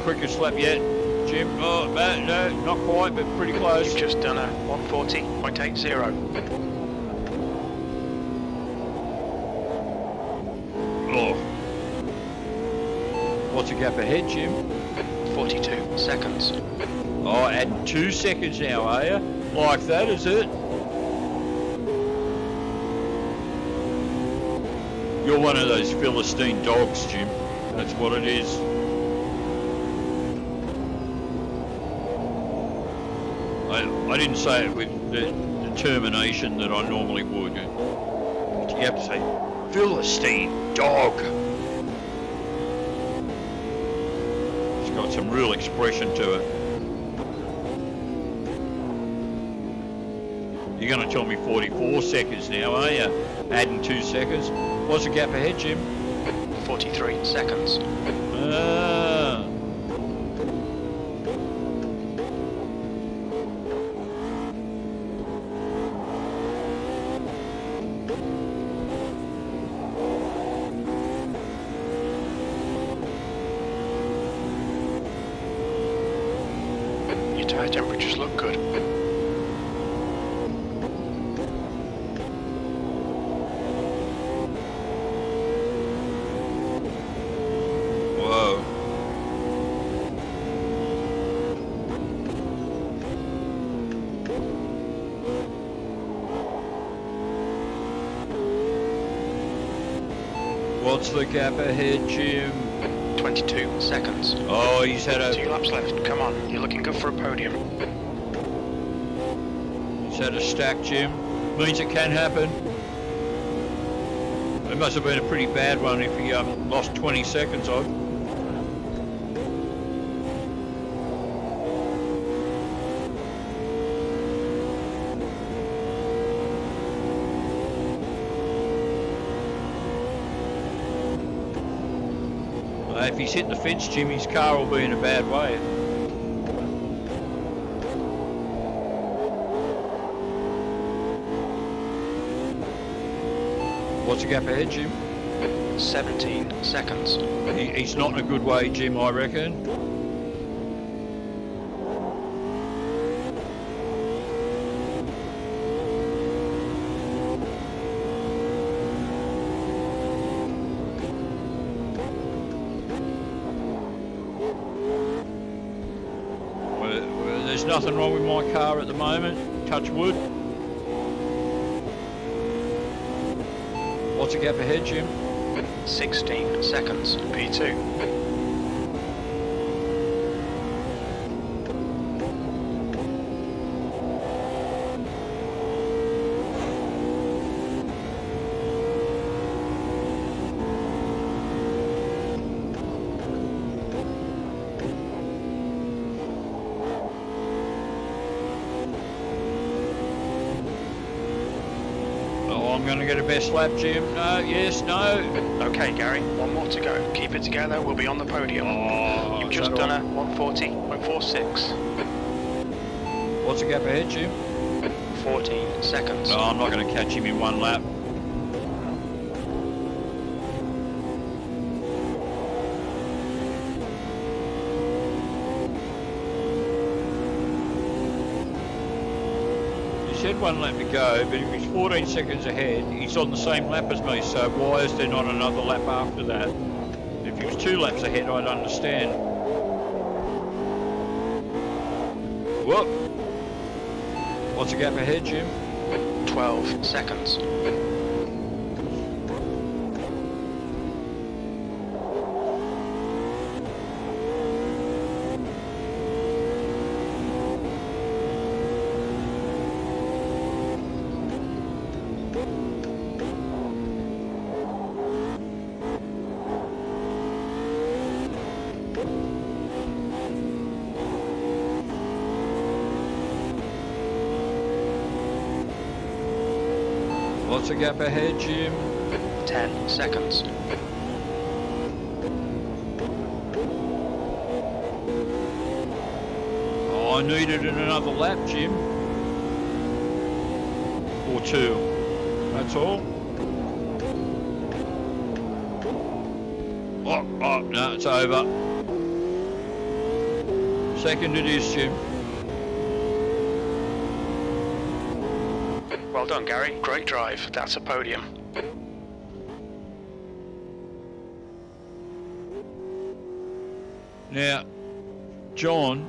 Quickest lap yet, Jim. Oh, no, not quite, but pretty close. You've just done a 140.80. Oh. What's the gap ahead, Jim? 42 seconds. Oh, adding 2 seconds now, are you? Like that, is it? You're one of those Philistine dogs, Jim. That's what it is. I didn't say it with the determination that I normally would. You have to say, Philistine dog. It's got some real expression to it. You're going to tell me 44 seconds now, are you? Adding 2 seconds. What's the gap ahead, Jim? 43 seconds. Your tyre temperatures look good. Whoa. What's the gap ahead, Jim? 22 seconds. Oh, he's had a 2 laps left. Come on, you're looking good for a podium. He's had a stack, Jim. Means it can happen. It must have been a pretty bad one if he lost 20 seconds off. If he's hit the fence, Jim, his car will be in a bad way. What's the gap ahead, Jim? 17 seconds. He's not in a good way, Jim, I reckon. There's nothing wrong with my car at the moment, touch wood. What's the gap ahead, Jim? 16 seconds. P2. I'm going to get a best lap, Jim. No, yes, no. Okay, Gary, one more to go. Keep it together, we'll be on the podium. Oh, You've just done a 140.46. What's the gap ahead, Jim? 14 seconds. No, I'm not going to catch him in one lap. He said one lap to go, but if he's 14 seconds ahead, he's on the same lap as me, so why is there not another lap after that? If he was 2 laps ahead, I'd understand. Whoop! What's the gap ahead, Jim? 12 seconds. Lots of gap ahead, Jim. 10 seconds. Oh, I needed another lap, Jim. Or 2. That's all. Oh, no, it's over. Second it is, Jim. Well done, Gary. Great drive. That's a podium. Now, John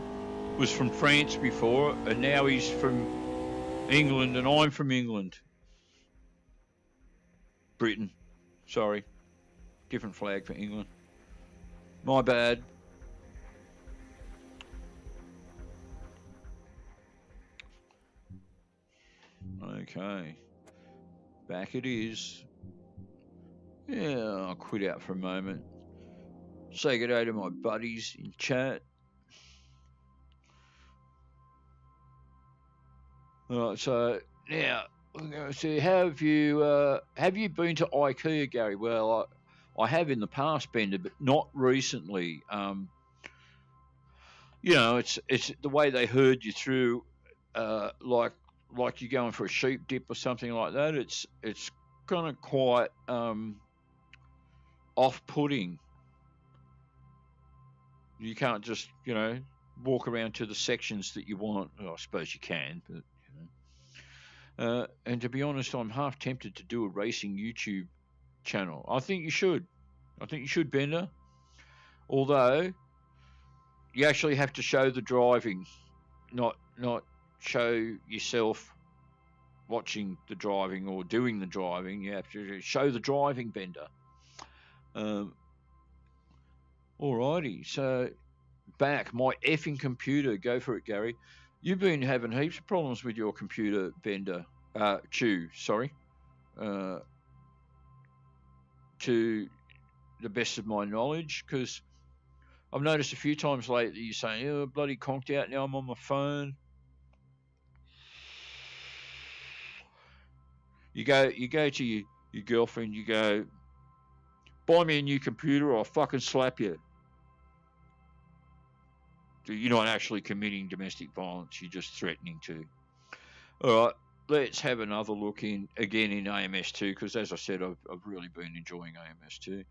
was from France before, and now he's from England, and I'm from England. Britain. Sorry. Different flag for England. My bad. Okay. Back it is. Yeah, I'll quit out for a moment. Say good day to my buddies in chat. All right, so now I'm going to see. Have you been to IKEA, Gary? Well, I have in the past, Bender, but not recently. You know, it's the way they herd you through, like you're going for a sheep dip or something like that. It's kind of quite off-putting. You can't just, you know, walk around to the sections that you want. Well, I suppose you can, but you know. And to be honest, I'm half tempted to do a racing YouTube channel. I think you should. I think you should, Bender. Although you actually have to show the driving, not show yourself watching the driving or doing the driving. You have to show the driving, Bender. Alrighty, so back. My effing computer. Go for it, Gary. You've been having heaps of problems with your computer, Bender. Chew, sorry. To the best of my knowledge, because I've noticed a few times lately you're saying, oh, bloody conked out, now I'm on my phone. You go to your girlfriend, you go, buy me a new computer or I'll fucking slap you. You're not actually committing domestic violence, you're just threatening to. All right, let's have another look in AMS2, because as I said, I've really been enjoying AMS2.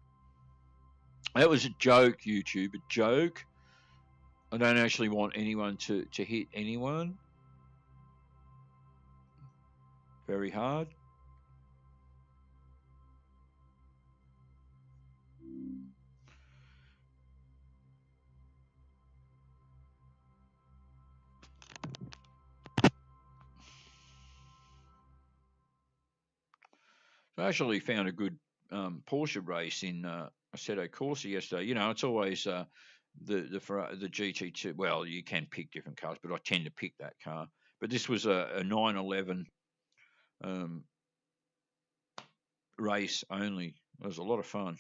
That was a joke, YouTube, a joke. I don't actually want anyone to hit anyone. Very hard. I actually found a good Porsche race in Assetto Corsa yesterday. You know, it's always the GT2. Well, you can pick different cars, but I tend to pick that car. But this was a 911 race only. It was a lot of fun.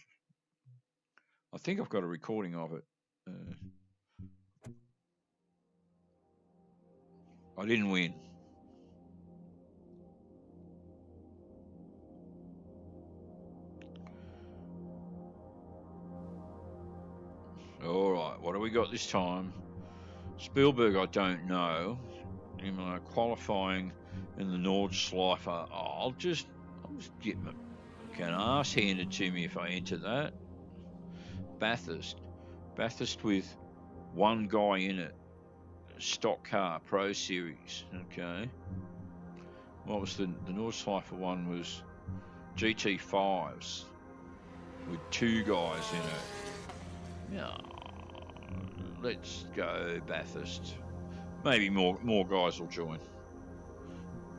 I think I've got a recording of it. I didn't win. All right, what do we got this time? Spielberg, I don't know. Imola qualifying in the Nordschleife. I'll just get my ass handed to me if I enter that. Bathurst with one guy in it. Stock car Pro Series. Okay. What was the Nordschleife one? Was GT5s with two guys in it. Yeah. Let's go Bathurst. Maybe more guys will join.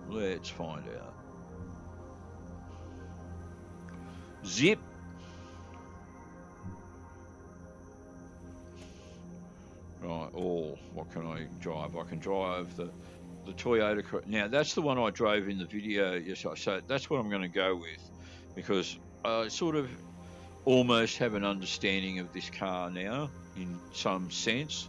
Let's find out. Zip. Right, all. What can I drive? I can drive the Toyota. Now, that's the one I drove in the video yesterday. So that's what I'm going to go with, because I sort of almost have an understanding of this car now in some sense.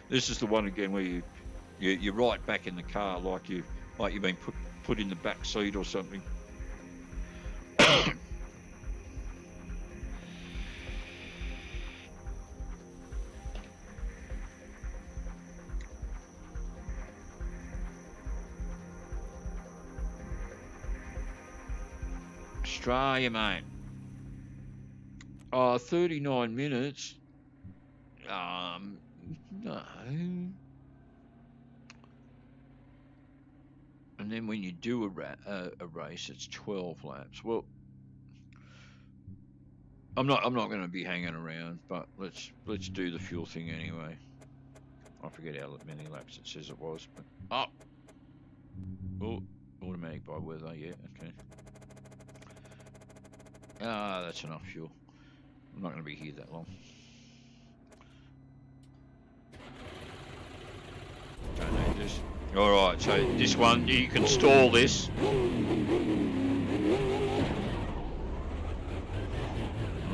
This is the one again where you're right back in the car, like you've been put in the back seat or something. Australia, mate. 39 minutes. No. And then when you do a race, it's 12 laps. Well, I'm not going to be hanging around, but let's do the fuel thing anyway. I forget how many laps it says it was, but oh, automatic by weather, yeah, okay. That's enough fuel. I'm not going to be here that long. Don't need this. All right, so this one you can stall this.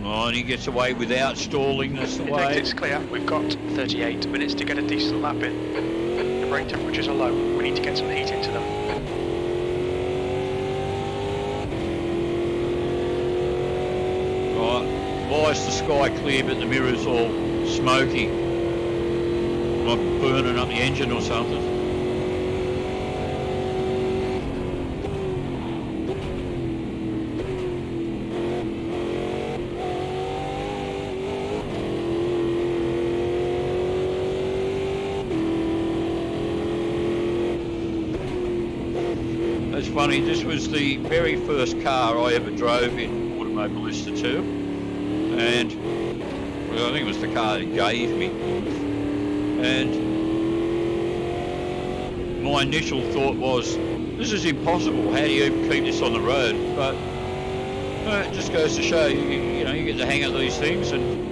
Oh, and he gets away without stalling. That's the way. It's clear. We've got 38 minutes to get a decent lap in. The brake temperatures are low. We need to get some heat into them. Right. Why is the sky clear but the mirror's all smoky? Am I burning up the engine or something? Funny, this was the very first car I ever drove in Automobilista 2, and well, I think it was the car he gave me, and my initial thought was, this is impossible, how do you even keep this on the road? But it just goes to show you get the hang of these things. And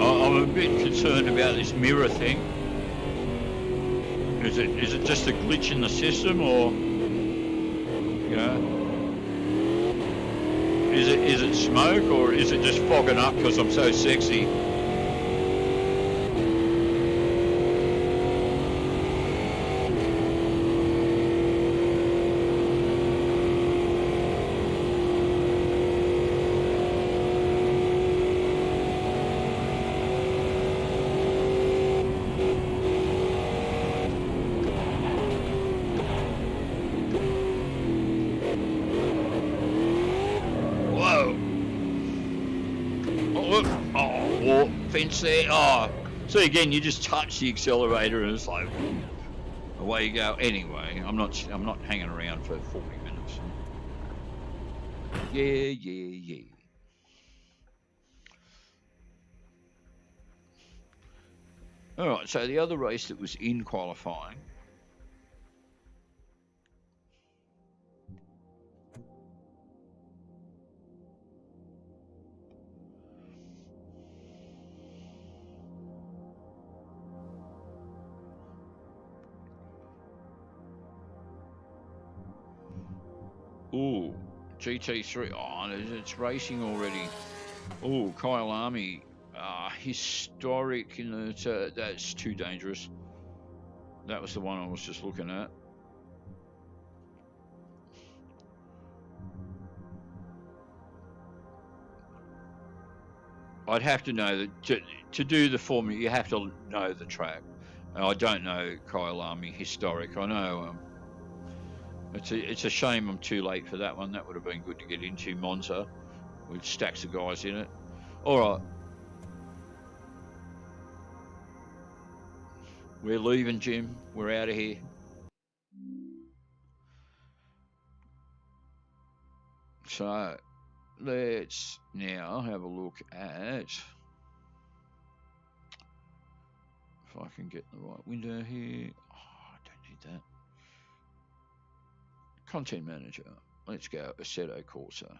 I'm a bit concerned about this mirror thing. Is it just a glitch in the system, or is it smoke, or is it just fogging up because I'm so sexy? Fence there. So again, you just touch the accelerator and it's like away you go. Anyway, I'm not hanging around for 40 minutes. Yeah. All right. So the other race that was in qualifying. Ooh, GT3. Oh, it's racing already. Ooh, Kyle Army. Historic in that. That's too dangerous. That was the one I was just looking at. I'd have to know that to do the formula, you have to know the track. I don't know Kyle Army Historic. I know it's a shame I'm too late for that one. That would have been good to get into Monza with stacks of guys in it. All right. We're leaving, Jim. We're out of here. So let's now have a look at if I can get the right window here. Oh, I don't need that. Content manager. Let's go Assetto Corsa.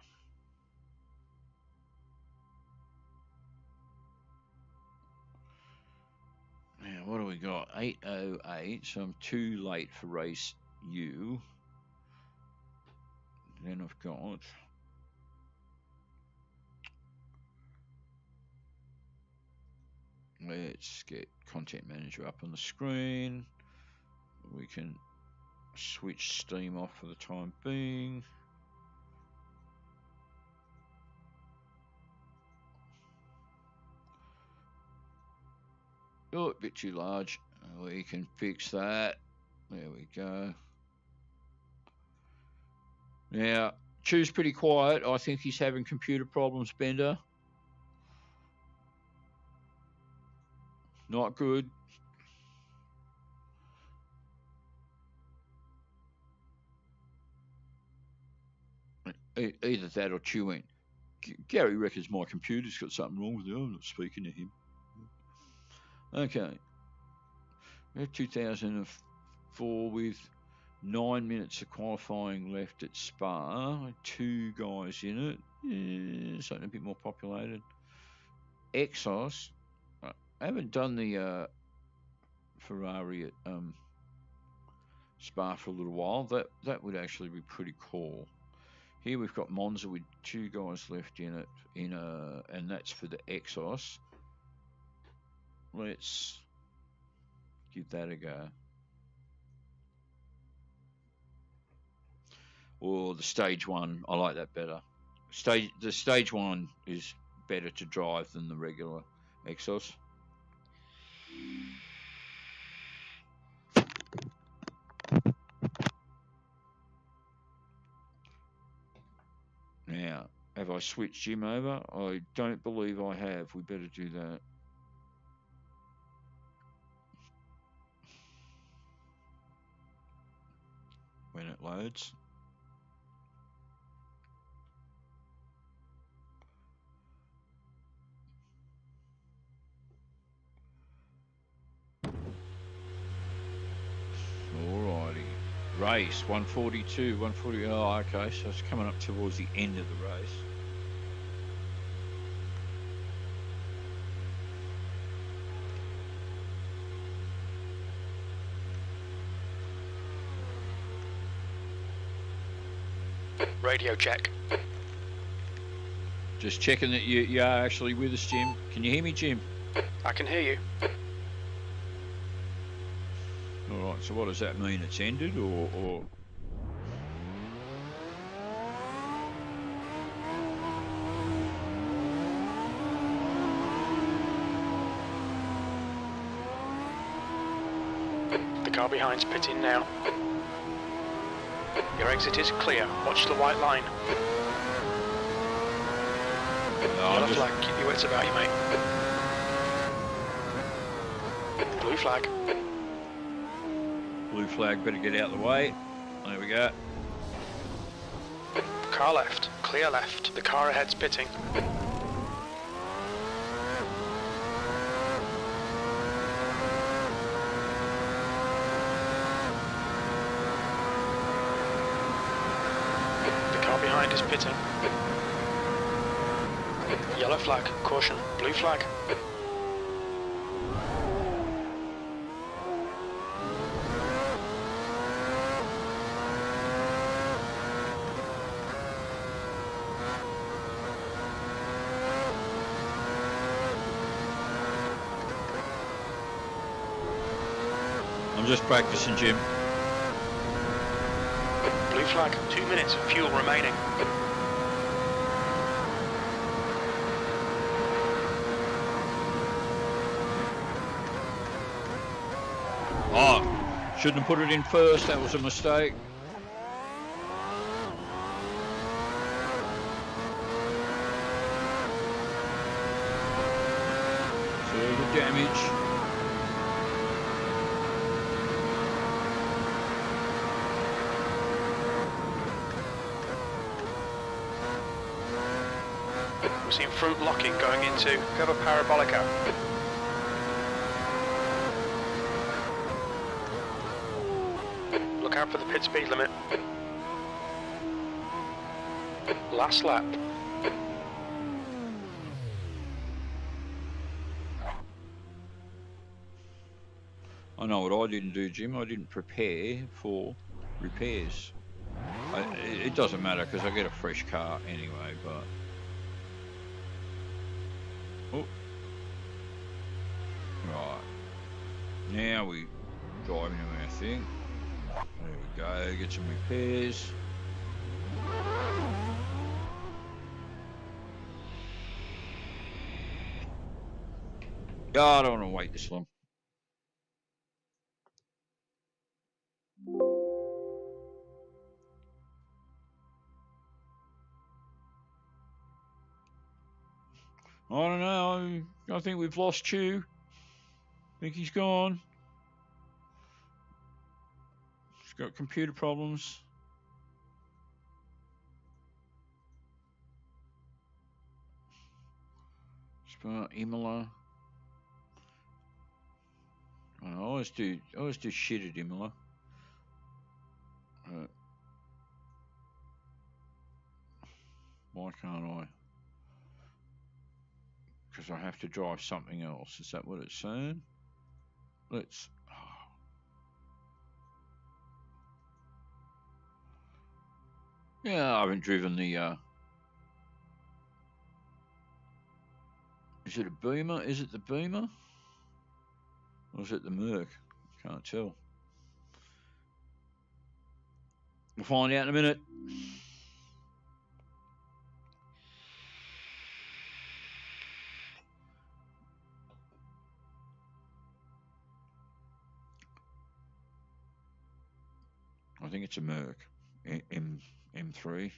Now, what do we got? 8:08, so I'm too late for race U. Then I've got... Let's get content manager up on the screen. We can switch Steam off for the time being. Oh, a bit too large. We can fix that. There we go. Now, Chew's pretty quiet. I think he's having computer problems, Bender. Not good. Either that or chewing. Gary reckons my computer's got something wrong with it. I'm not speaking to him. Okay. We have 2004 with 9 minutes of qualifying left at Spa. 2 guys in it. Something a bit more populated. Exos. I haven't done the Ferrari at Spa for a little while. That would actually be pretty cool. Here we've got Monza with 2 guys left in it, and that's for the Exos. Let's give that a go. Or the stage 1, I like that better. The stage 1 is better to drive than the regular Exos. Now, have I switched Jim over? I don't believe I have. We better do that. When it loads. Alrighty. Race 142, 140. Oh, okay. So it's coming up towards the end of the race. Radio check. Just checking that you are actually with us, Jim. Can you hear me, Jim? I can hear you. All right. So what does that mean? It's ended, or? The car behind's pitting now. Your exit is clear. Watch the white line. Yellow flag. Keep your wits about you, mate. Blue flag. Blue flag. Better get out of the way. There we go. Car left. Clear left. The car ahead's pitting. Behind is pitting. Yellow flag, caution, blue flag. I'm just practicing, Jim. Blue flag, 2 minutes, fuel remaining. Oh, shouldn't have put it in first, that was a mistake. Further damage. We're seeing front locking going into cover parabolica. Look out for the pit speed limit. Last lap. I know what I didn't do, Jim. I didn't prepare for repairs. It doesn't matter because I get a fresh car anyway, but... Oh. Right. Now we drive into our thing. There we go, get some repairs. Oh, I don't want to wait this long. I don't know. I think we've lost Chew. I think he's gone. He's got computer problems. Imola. I always do shit at Imola. Why can't I? Because I have to drive something else. Is that what it's saying? Let's... Yeah, I haven't driven the... Is it a Beamer? Is it the Beamer? Or is it the Merc? Can't tell. We'll find out in a minute. I think it's a Merc. M3.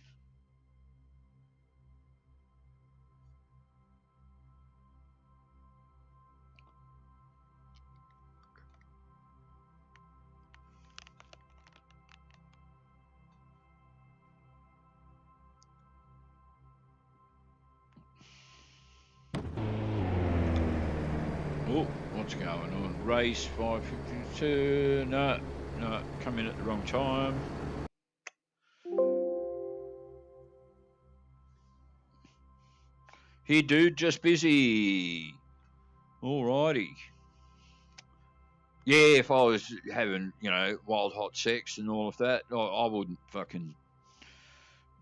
Oh, what's going on? Race 552. No, come in at the wrong time. Here, dude, just busy. Alrighty. Yeah, if I was having, you know, wild hot sex and all of that, I wouldn't fucking,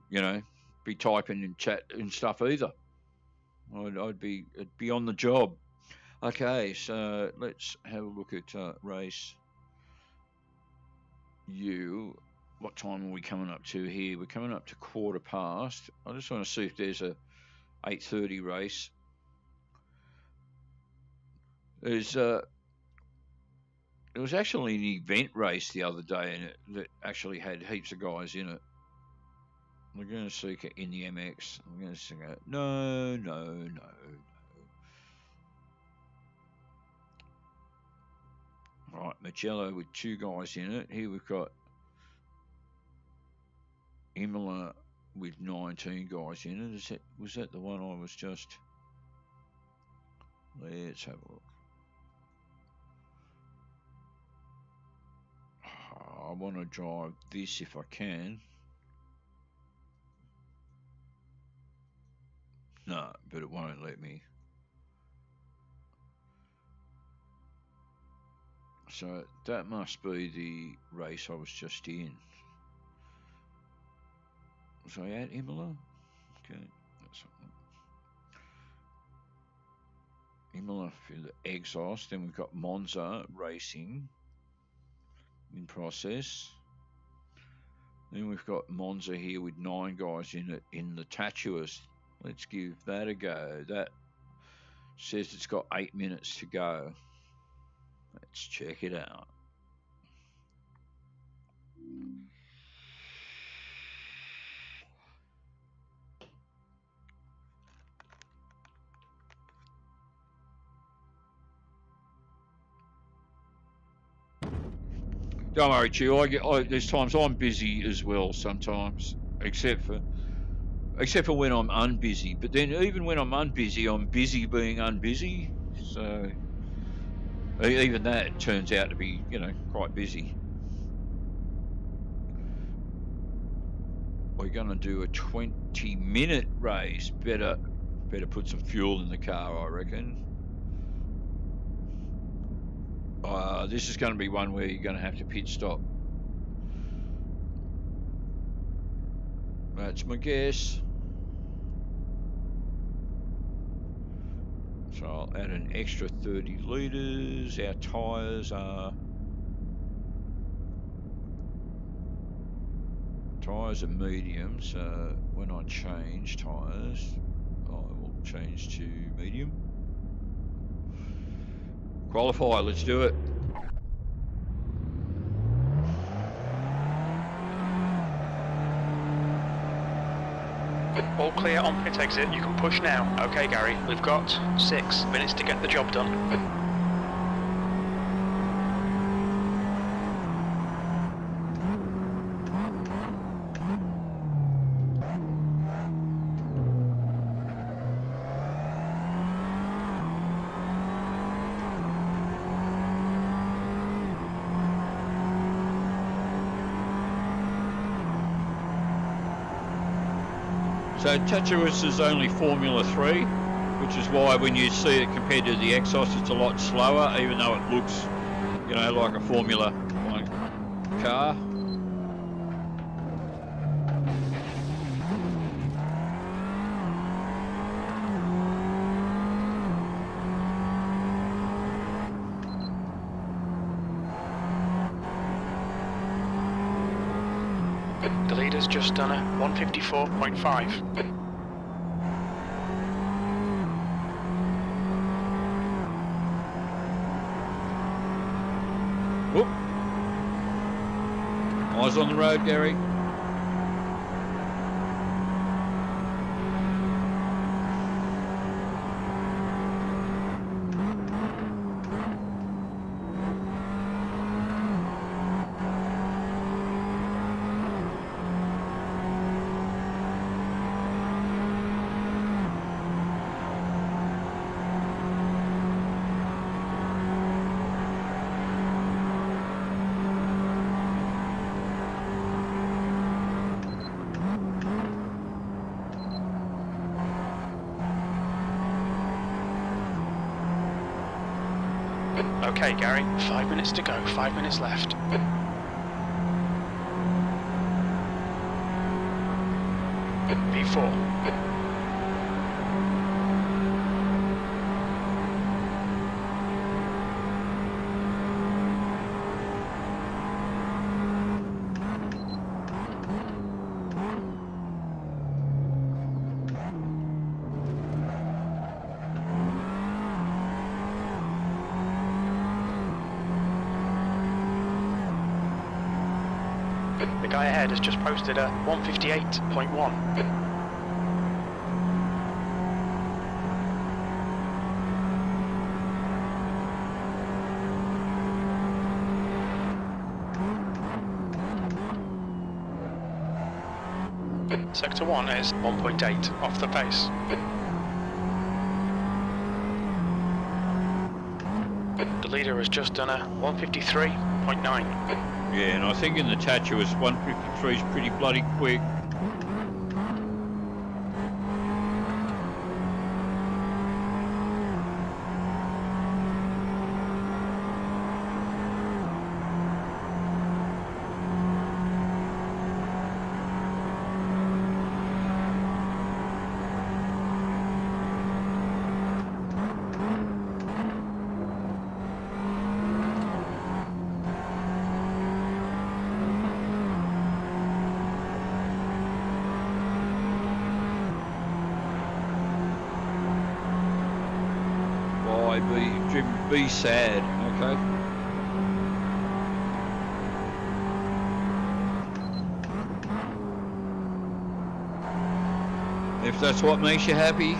you know, be typing and chat and stuff either. I'd be on the job. Okay, so let's have a look at race U. What time are we coming up to here? We're coming up to 1:15. I just want to see if there's a 8:30 race. There was actually an event race the other day and that actually had heaps of guys in it. We're going to seek it in the MX. I'm going to sing it. No. Right, Magello with 2 guys in it. Here we've got Imola with 19 guys in it. Was that the one I was just... Let's have a look. I want to drive this if I can. No, but it won't let me. So that must be the race I was just in. Was I at Imola? Okay, that's something. Imola for the exhaust. Then we've got Monza racing in process. Then we've got Monza here with 9 guys in it in the Tatuus. Let's give that a go. That says it's got 8 minutes to go. Let's check it out. Don't worry, Chew. There's times I'm busy as well sometimes, except for when I'm unbusy. But then even when I'm unbusy, I'm busy being unbusy. So even that turns out to be, you know, quite busy. we're going to do a 20-minute race. Better put some fuel in the car, I reckon. This is going to be one where you're going to have to pit stop. That's my guess. So I'll add an extra 30 litres. Our tyres are medium, so when I change tyres, I will change to medium. Qualify, let's do it. All clear on pit exit, you can push now. Okay, Gary, we've got 6 minutes to get the job done. So Tatuus is only Formula 3, which is why when you see it compared to the Exos, it's a lot slower, even though it looks, you know, like a Formula 1 car. The leader's just done a 154.5. Whoop. Eyes on the road, Gary. Okay, Gary, 5 minutes to go, 5 minutes left. P4. The guy ahead has just posted a 158.1. Sector 1 is 1.8 off the pace. The leader has just done a 153.9. Yeah, and I think in the Tatuus 153 is pretty bloody quick. Be sad, okay? If that's what makes you happy.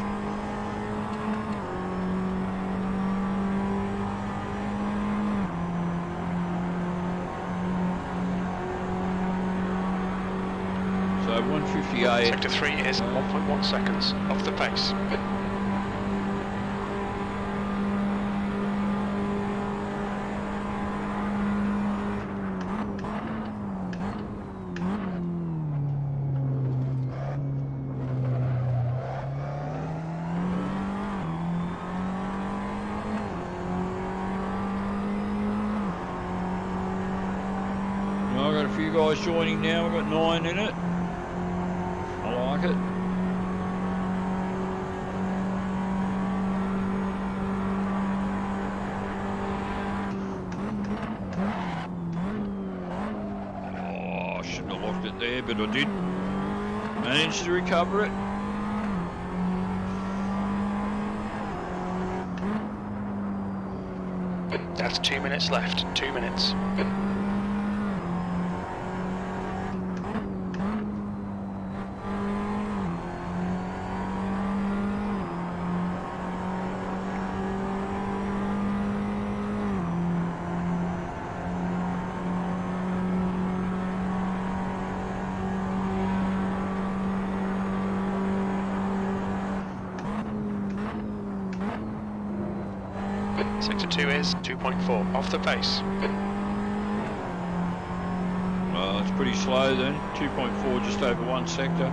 So 158. Sector 3 is 1.1 seconds off the pace. got a few guys joining now. We've got 9 in it. I like it. Oh, I shouldn't have locked it there, but I did manage to recover it. That's 2 minutes left. 2 minutes. Sector 2 is 2.4 off the pace. It's pretty slow then. 2.4 just over 1 sector.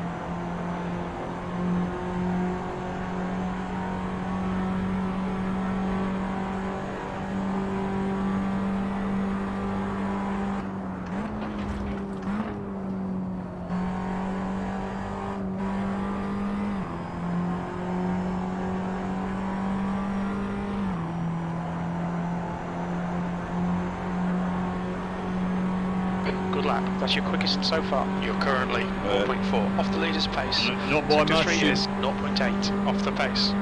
Good lap. That's your quickest so far. You're currently 0.4 off the leader's pace. Not by Sector much. 3 is 0.8 off the pace.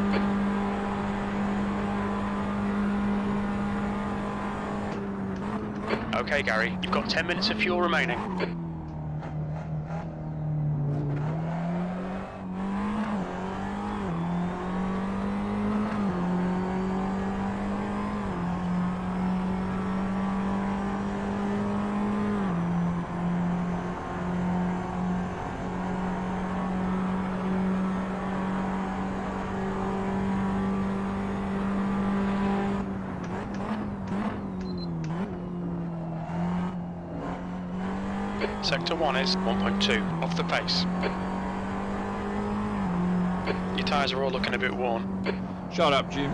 Okay, Gary, you've got 10 minutes of fuel remaining. Sector 1 is 1.2 off the pace. Your tyres are all looking a bit worn. Shut up, Jim.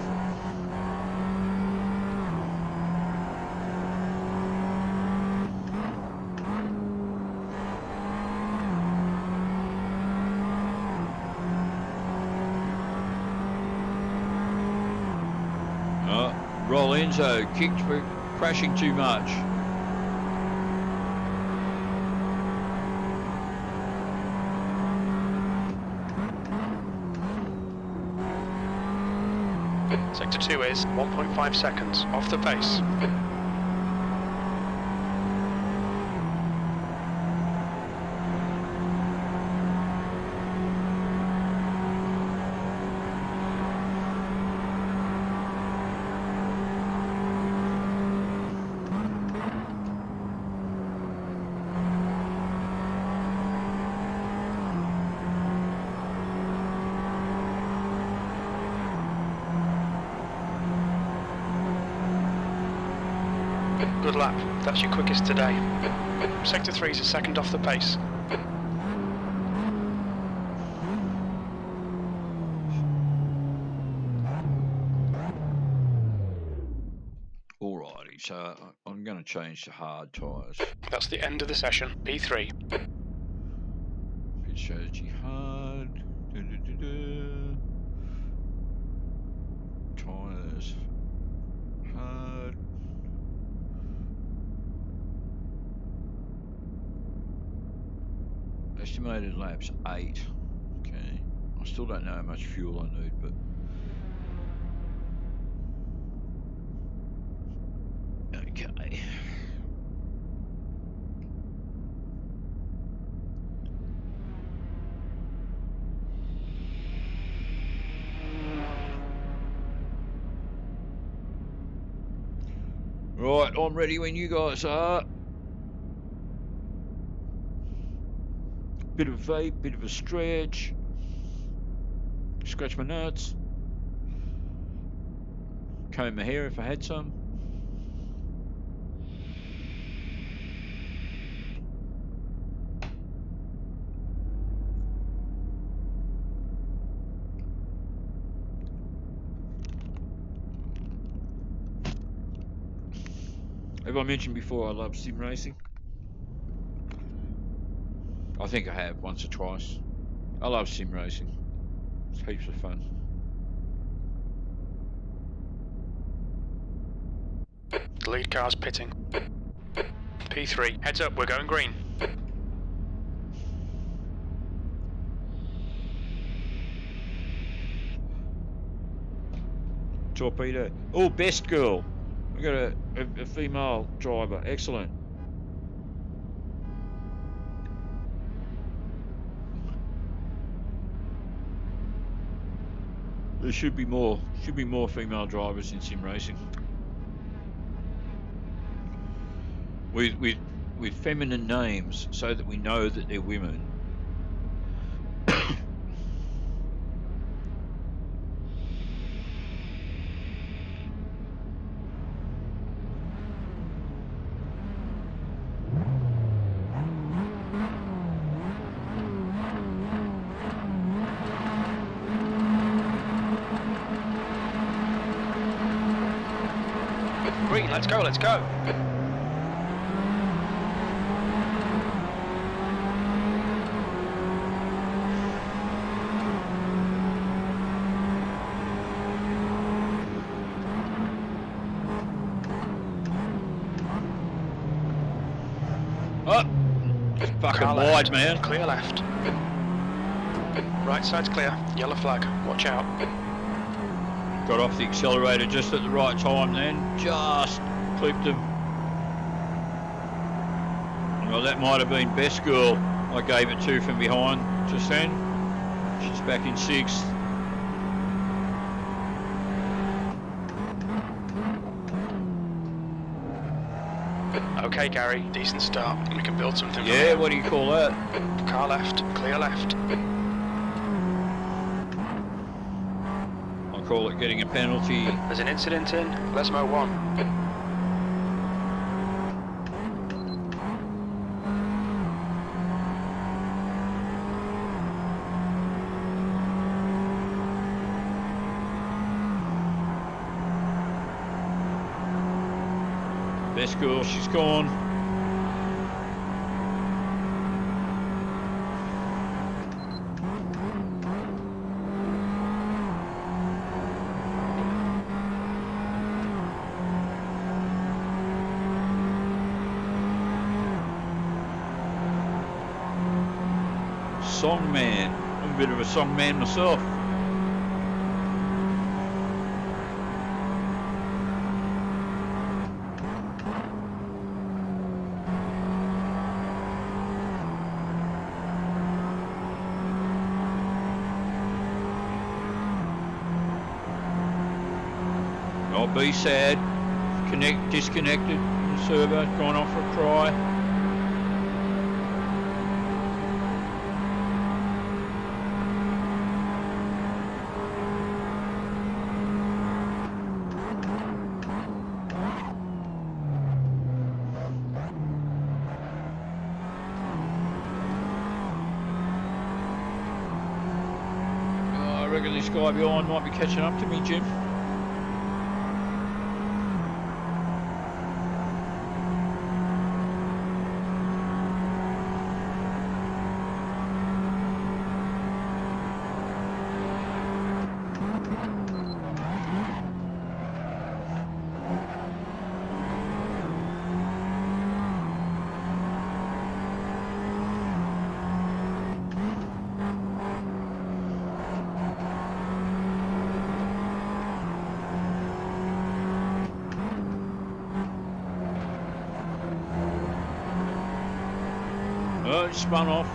Rolenzo kicked for crashing too much. Sector 2 is 1.5 seconds off the pace. Good lap. That's your quickest today. Sector 3 is a second off the pace. Alrighty, so I'm going to change to hard tyres. That's the end of the session. P3. Pit strategy hard. Tyres hard. Estimated laps 8. Okay. I still don't know how much fuel I need, but okay. Right, I'm ready when you guys are. Bit of a vape, bit of a stretch. Scratch my nuts. Comb my hair if I had some. Have I mentioned before I love sim racing? I think I have once or twice. I love sim racing. It's heaps of fun. The lead car's pitting. P3, heads up, we're going green. Torpedo. Oh, best girl. We got a female driver. Excellent. There should be more female drivers in sim racing. With feminine names so that we know that they're women. Green, let's go, let's go. Oh, it's fucking wide, man. Clear left. Right side's clear. Yellow flag. Watch out. Got off the accelerator just at the right time then. Just clipped him. Well, that might have been best girl I gave it to from behind just then. She's back in 6th. Okay, Gary. Decent start. We can build something. Yeah, what do you call that? Car left. Clear left. I call it getting a penalty. There's an incident in Lesmo 1. Best girl, she's gone. Song man. I'm a bit of a song man myself. Not be sad. Disconnected. The server gone off for a cry. I reckon this guy behind might be catching up to me, Jim. Oh, it spun off.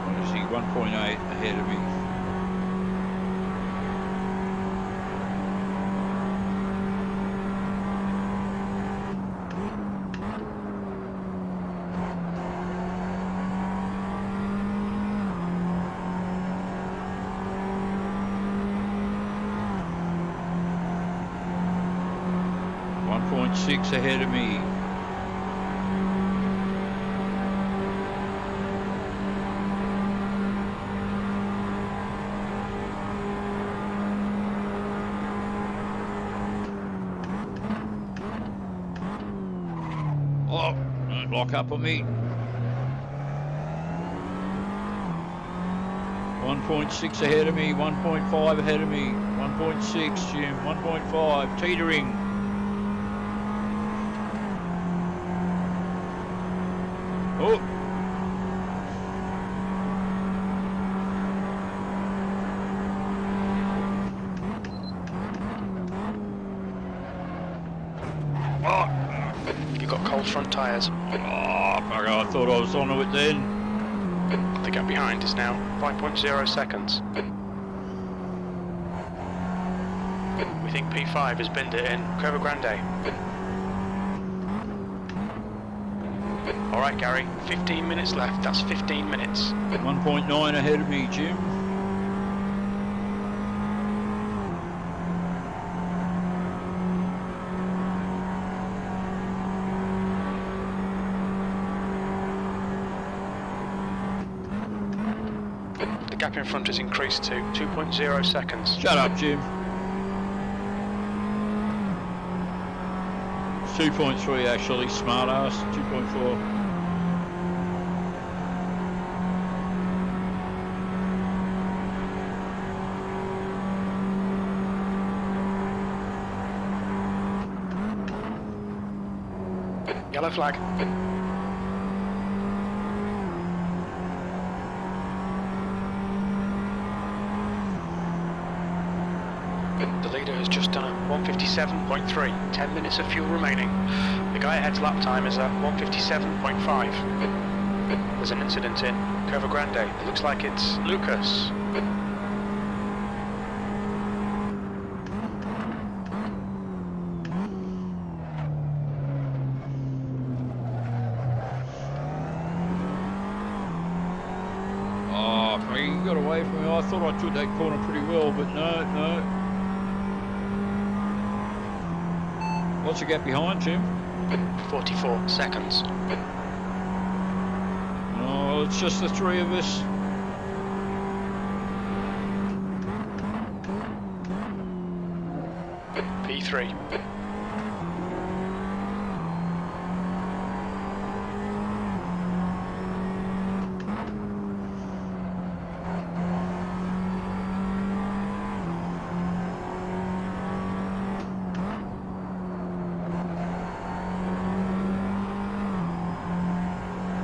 What is he? 1.8 ahead of me. 1.6 ahead of me. Oh, don't lock up on me. 1.6 ahead of me, 1.5 ahead of me, 1.6, Jim, 1.5, teetering. Oh. Oh. You've got cold front tyres. Oh, bugger, I thought I was on it then. The gap behind is now 5.0 seconds. We think P5 has binned it in Curva Grande. Alright Gary, 15 minutes left, that's 15 minutes. 1.9 ahead of me, Jim. The gap in front has increased to 2.0 seconds. Shut up, Jim. 2.3 actually, smart ass, 2.4. Yellow flag. The leader has just done a 157.3, 10 minutes of fuel remaining. The guy ahead's lap time is at 157.5. There's an incident in Curva Grande. It looks like it's Lucas. Oh, he got away from me. I thought I took that corner pretty well, but no. What's the gap behind, Jim? 44 seconds. Oh, it's just the three of us. P3.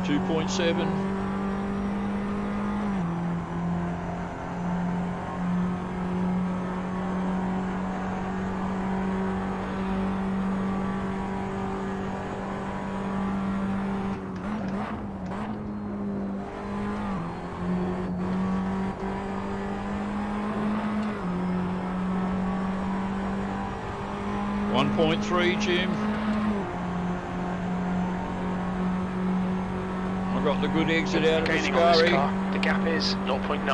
.7. .3, Jim. Got the good exit out of the Gaining on this Scary. car. The gap is 0.9.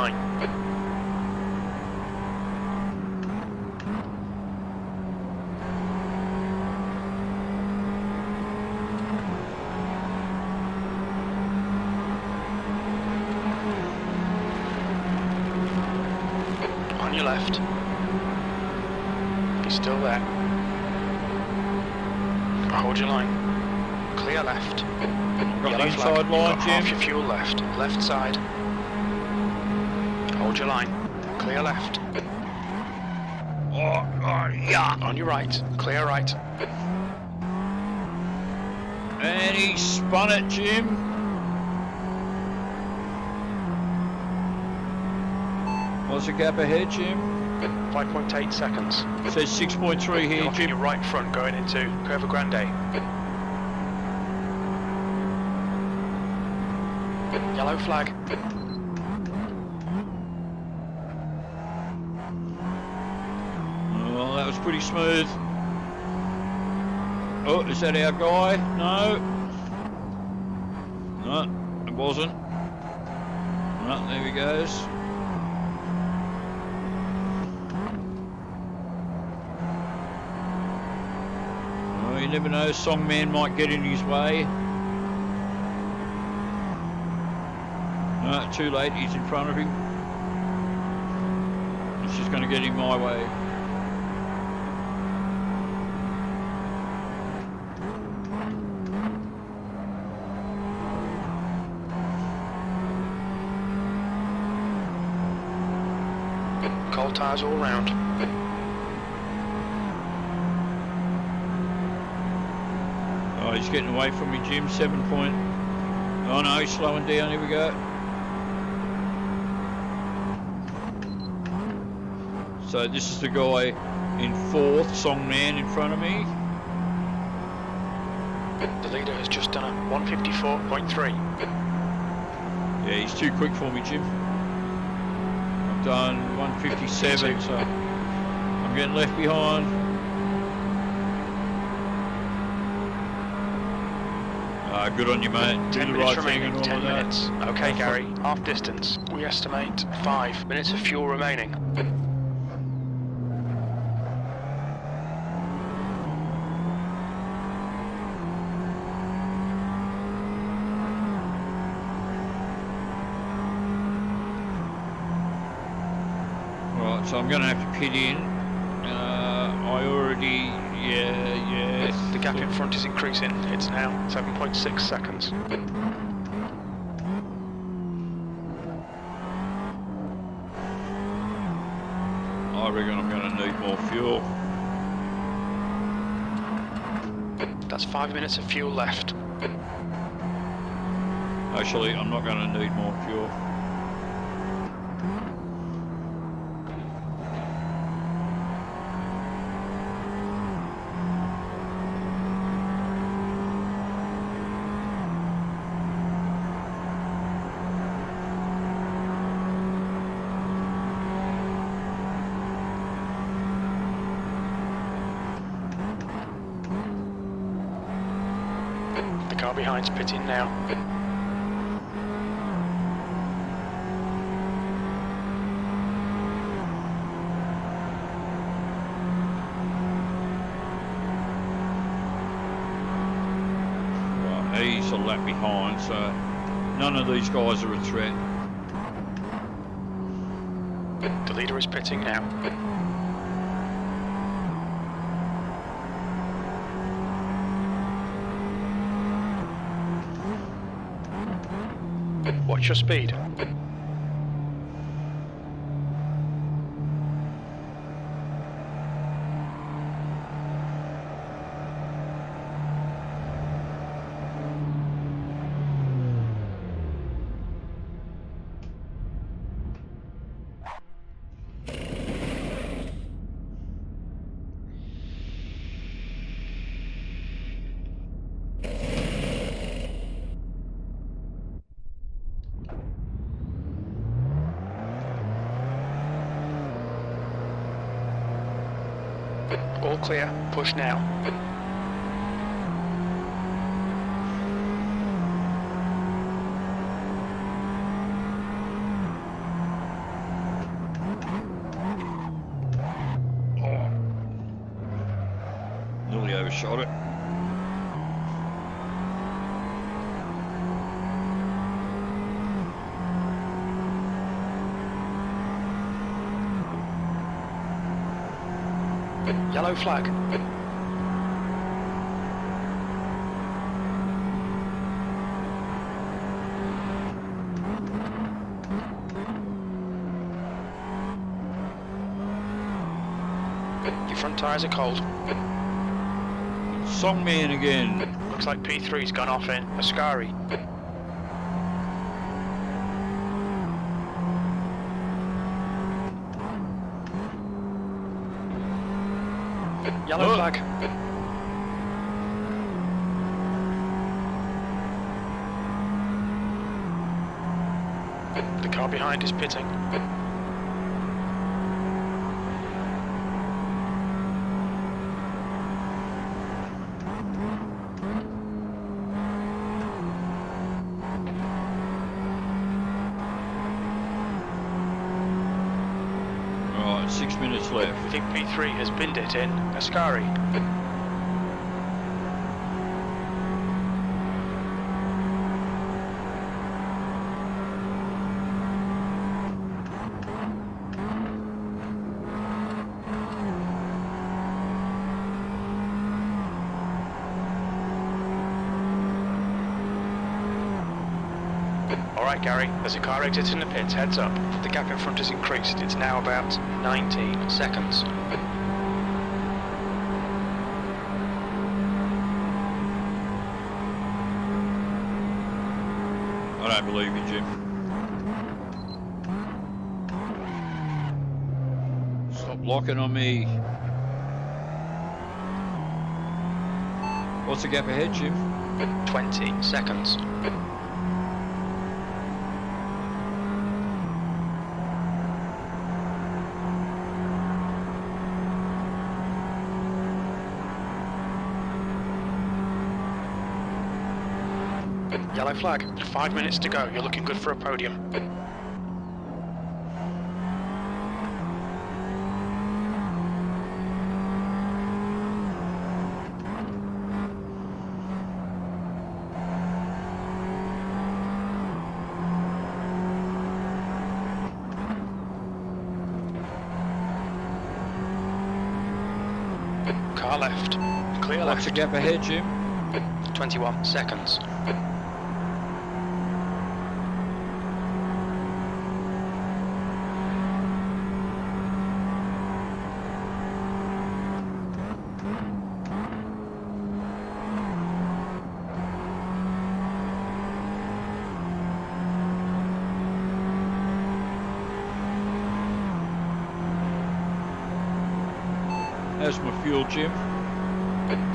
On your left. He's still there. Hold your line. Clear left. Got Yellow the flag. inside line, You've got Jim. half your fuel left. Left side. Hold your line. Clear left. Oh, yeah. On your right. Clear right. And he spun it, Jim. What's the gap ahead, Jim? 5.8 seconds. It says 6.3 here, You're off in Jim. your right front going into Curva Grande. Yellow flag. Oh, that was pretty smooth. Oh, is that our guy? No. No, it wasn't. No, there he goes. Oh, he never know, Songman might get in his way. No, too late, he's in front of him. It's just going to get in my way. Cold tyres all round. Oh, he's getting away from me, Jim. 7 point. Oh no, he's slowing down. Here we go. So this is the guy in 4th, Songman, in front of me. The leader has just done a 154.3. Yeah, he's too quick for me, Jim. I've done 157, so I'm getting left behind. Good on you, mate. 10 Do the minutes right thing remaining. and all 10 of that. minutes. Okay, Gary. Half distance. We estimate 5 minutes of fuel remaining. Right, so I'm going to have to pit in. I already, yeah. The gap in front is increasing. It's now 7.6 seconds. I reckon I'm going to need more fuel. That's 5 minutes of fuel left. Actually, I'm not going to need more fuel. The car behind's pitting now. Right, he's a lap behind, so none of these guys are a threat. The leader is pitting now. Watch your speed. All clear. Push now. Nearly overshot it. Yellow flag. Your front tyres are cold. Songman again. Looks like P3's gone off in Ascari. Yellow flag. The car behind is pitting. Right, 6 minutes left. I think P3 has binned it in Ascari. Alright Gary, there's a car exiting the pits, heads up. The gap in front has increased, it's now about 19 seconds. I don't believe you, Jim. Stop locking on me. What's the gap ahead, Jim? 20 seconds. Yellow flag, 5 minutes to go, you're looking good for a podium. Car left, clear left. What's the gap ahead, Jim? 21 seconds. How's my fuel, Jim?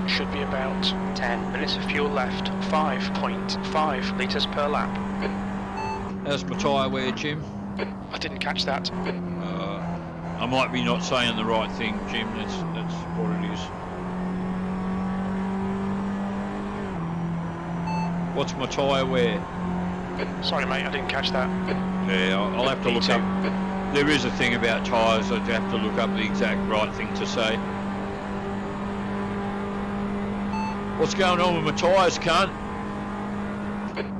Should be about 10 minutes of fuel left, 5.5 litres per lap. How's my tyre wear, Jim? I didn't catch that. I might be not saying the right thing, Jim. That's what it is. What's my tyre wear? Sorry mate, I didn't catch that. Yeah, I'll have to look up. There is a thing about tyres. I'd have to look up the exact right thing to say. What's going on with my tyres, cunt?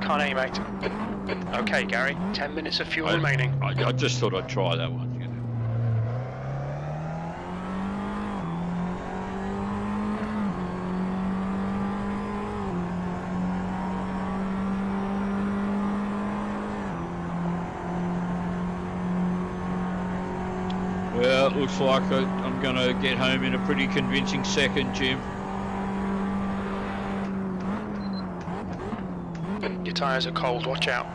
Can't hear you, mate. Okay, Gary, 10 minutes of fuel remaining. I just thought I'd try that one. You know. Well, it looks like I'm going to get home in a pretty convincing second, Jim. Your tyres are cold, watch out.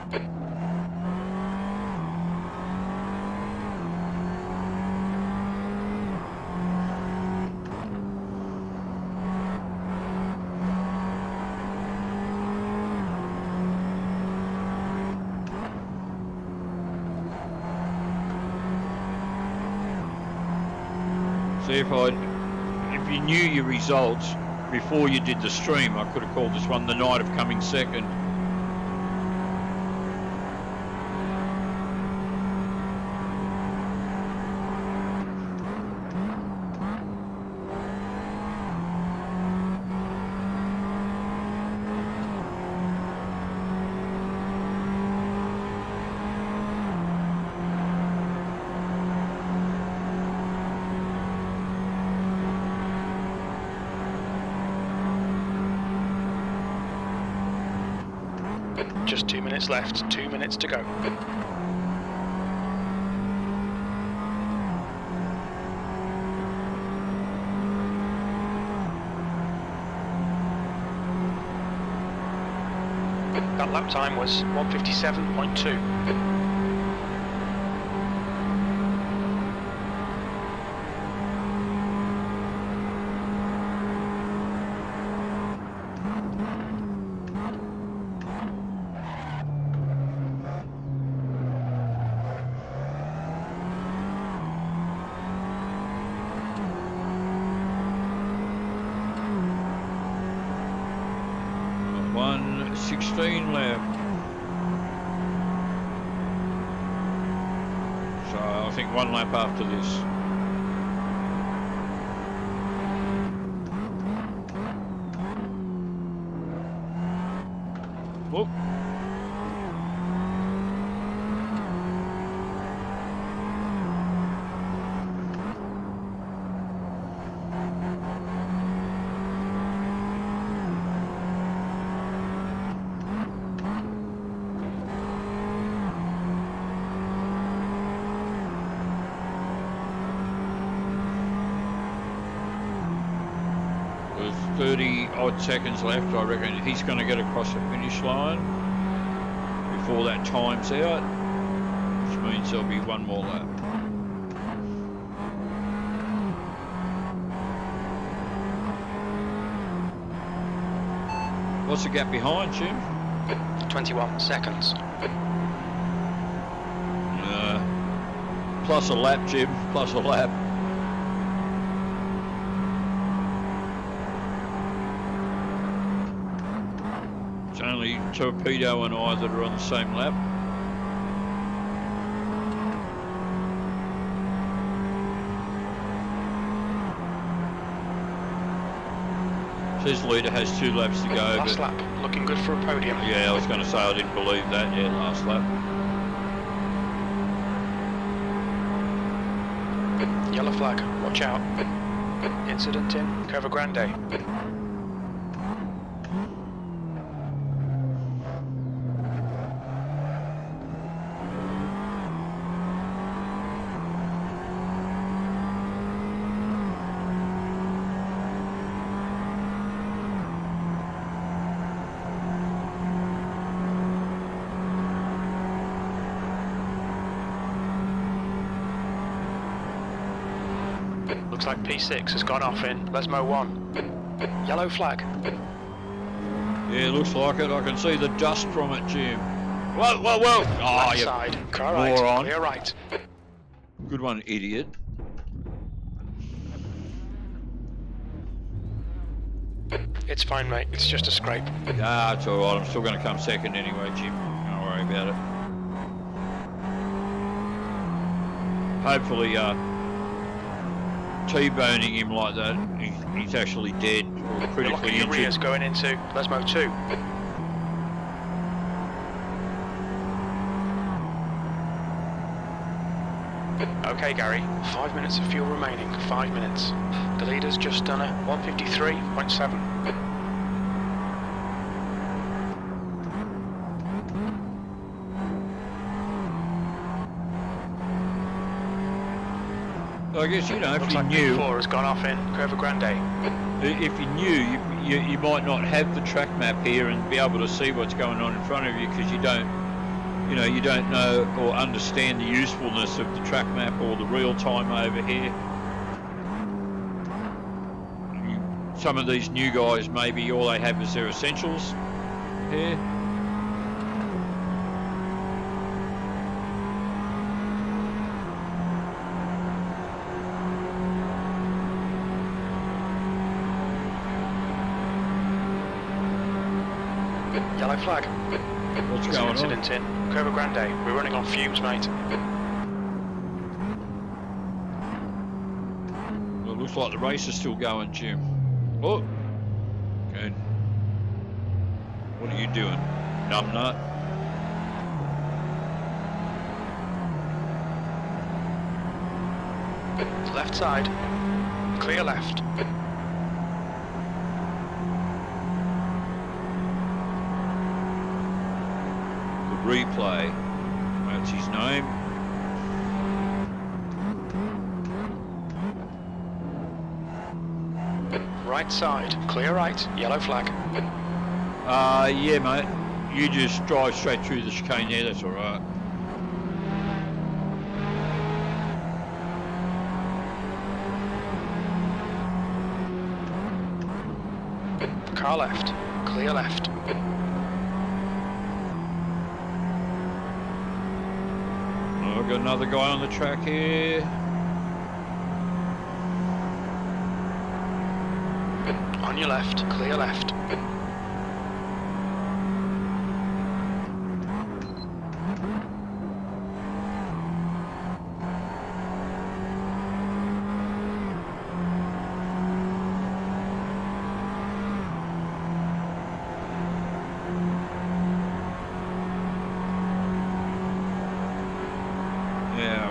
See, if you knew your results before you did the stream, I could have called this one the night of coming second. Just 2 minutes left, 2 minutes to go. That lap time was 1:57.2. Left. So I think one lap after this. Whoop. 30 odd seconds left. I reckon he's going to get across the finish line before that time's out, which means there'll be one more lap. What's the gap behind, Jim? 21 seconds. Plus a lap, Jim. Plus a lap. It's only Torpedo and I that are on the same lap. His leader has 2 laps to go. Last lap, looking good for a podium. Yeah, I was going to say I didn't believe that. Yeah, last lap. Yellow flag, watch out. Incident in Curva Grande. Looks like P6 has gone off in Lesmo 1. Yellow flag. Yeah, looks like it. I can see the dust from it, Jim. Whoa, whoa, whoa! Oh, Left you side, car right, moron. clear right. Good one, idiot. It's fine, mate. It's just a scrape. Ah, it's alright. I'm still going to come second anyway, Jim. Don't worry about it. Hopefully, T-boning him like that, he's actually dead or critically injured. Rears going into Lesmo 2. Okay, Gary, 5 minutes of fuel remaining, 5 minutes. The leader's just done a 153.7. I guess, you know, if Looks you like knew... P4 has gone off in Curva Grande. If you knew, you might not have the track map here and be able to see what's going on in front of you because you don't know or understand the usefulness of the track map or the real time over here. Some of these new guys, maybe all they have is their essentials here. Yellow flag. What's There's going an incident in Curva Grande. We're running on fumes, mate. Well, it looks like the race is still going, Jim. Oh, okay. What are you doing, numbnut? Left side. Clear left. Replay. That's his name. Right side, clear right, yellow flag. Yeah, mate. You just drive straight through the chicane there, that's alright. Car left, clear left. I've got another guy on the track here. On your left, clear left.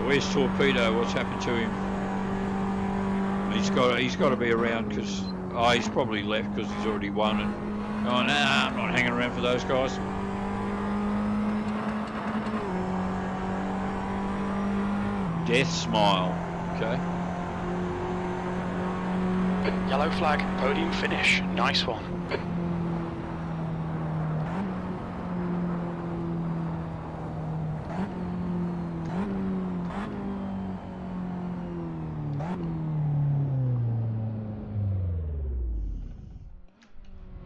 Where's Torpedo? What's happened to him? He's got to be around because he's probably left because he's already won and oh nah, I'm not hanging around for those guys. Death smile. Okay. Yellow flag, podium finish. Nice one.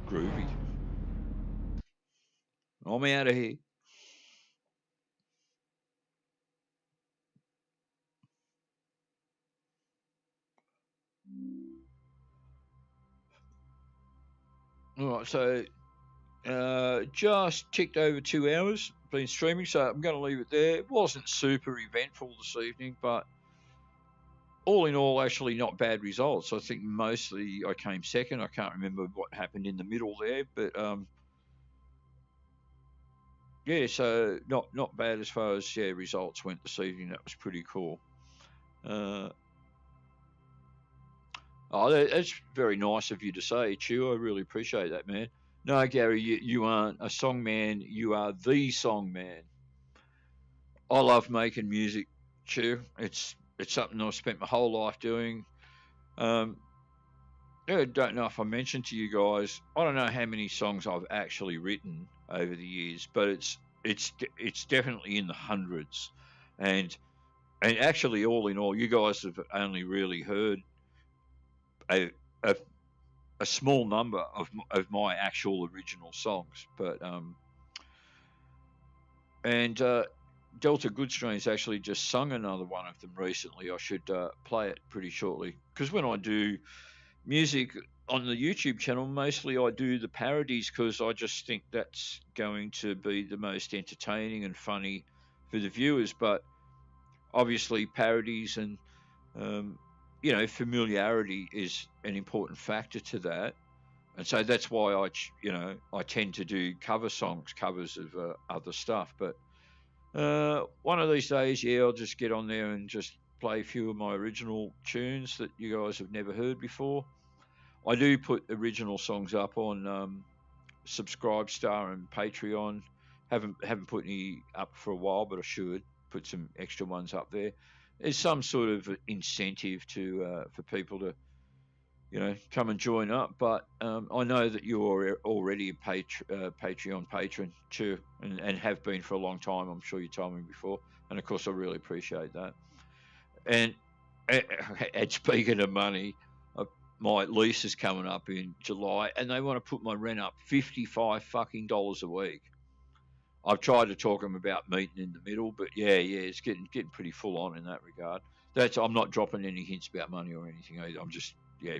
Groovy. I'm out of here. All right, so just ticked over 2 hours been streaming, so I'm going to leave it there. It wasn't super eventful this evening, but all in all, actually not bad results. I think mostly I came second. I can't remember what happened in the middle there, but yeah, so not bad as far as results went this evening. That was pretty cool. Oh, that's very nice of you to say, Chew. I really appreciate that, man. No, Gary, you aren't a song man. You are the song man. I love making music, Chew. It's something I've spent my whole life doing. I don't know if I mentioned to you guys. I don't know how many songs I've actually written over the years, but it's definitely in the hundreds, and actually, all in all, you guys have only really heard a a small number of my actual original songs, but and Delta Goodstrain's actually just sung another one of them recently. I should play it pretty shortly, because when I do music on the YouTube channel, mostly I do the parodies because I just think that's going to be the most entertaining and funny for the viewers. But obviously, parodies and familiarity is an important factor to that, and so that's why I tend to do covers of other stuff. But one of these days, I'll just get on there and just play a few of my original tunes that you guys have never heard before. I do put original songs up on Subscribestar and Patreon. Haven't put any up for a while, but I should put some extra ones up there. There's some sort of incentive to for people to come and join up. But I know that you're already a Patreon patron too, and have been for a long time. I'm sure you told me before, and of course I really appreciate that. And speaking of money, my lease is coming up in July, and they want to put my rent up $55 fucking a week. I've tried to talk them about meeting in the middle, but yeah, it's getting pretty full on in that regard. I'm not dropping any hints about money or anything either. I'm just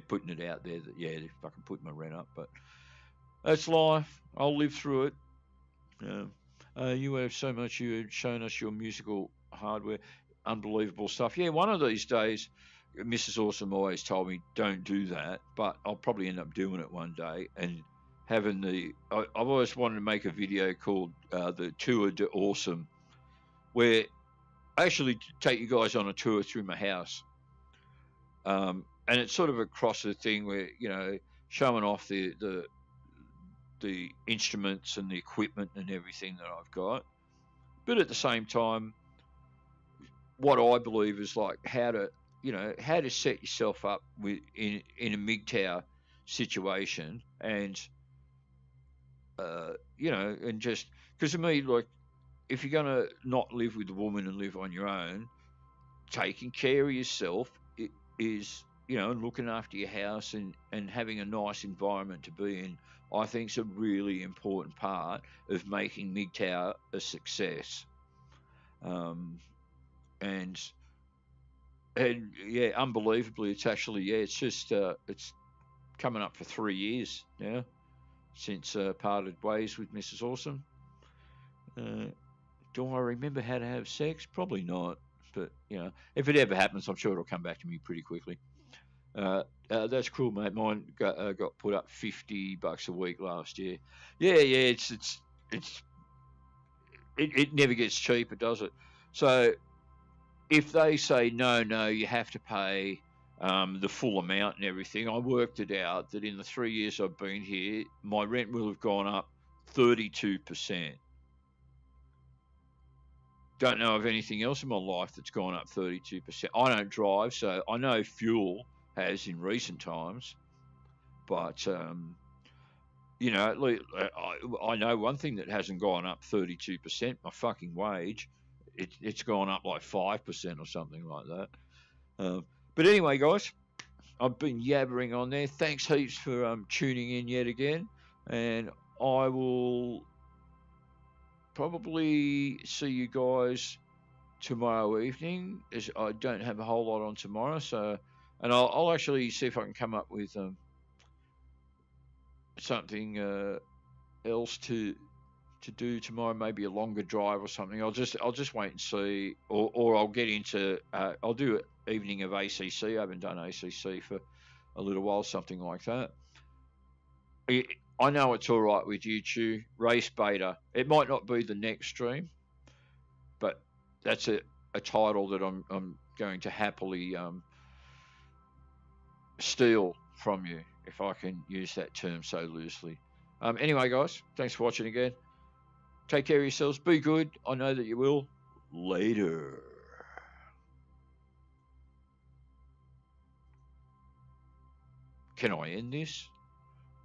putting it out there that they're fucking putting my rent up, but that's life. I'll live through it. You have so much. You've shown us your musical hardware, unbelievable stuff. Yeah, one of these days, Mrs. Orsum always told me don't do that, but I'll probably end up doing it one day and having I've always wanted to make a video called the Tour de Orsum, where I actually take you guys on a tour through my house. And it's sort of a crosser thing where, showing off the instruments and the equipment and everything that I've got. But at the same time, what I believe is like how to set yourself up in a MGTOW situation, and and just because to me, like, if you're gonna not live with a woman and live on your own, taking care of yourself is and looking after your house and having a nice environment to be in, I think is a really important part of making MGTOW a success. And yeah, unbelievably, it's actually it's just it's coming up for 3 years now since parted ways with Mrs. Orsum. Do I remember how to have sex? Probably not, but if it ever happens, I'm sure it'll come back to me pretty quickly. That's cool, mate. Mine got put up $50 a week last year. Yeah, it never gets cheaper, does it? So if they say no, you have to pay the full amount and everything, I worked it out that in the 3 years I've been here, my rent will have gone up 32%. Don't know of anything else in my life that's gone up 32%. I don't drive, so I know fuel has in recent times. But you know, I know one thing that hasn't gone up 32%. My fucking wage, it's gone up like 5% or something like that. But anyway, guys, I've been yabbering on there. Thanks heaps for tuning in yet again, and I will probably see you guys tomorrow evening, as I don't have a whole lot on tomorrow. So, and I'll actually see if I can come up with something else to do tomorrow. Maybe a longer drive or something. I'll just wait and see, or I'll get into I'll do an evening of ACC. I haven't done ACC for a little while, something like that. I know it's all right with you two. Race beta. It might not be the next stream, but that's a title that I'm going to happily steal from you, if I can use that term so loosely. Anyway, guys, thanks for watching again. Take care of yourselves. Be good. I know that you will. Later. Can I end this?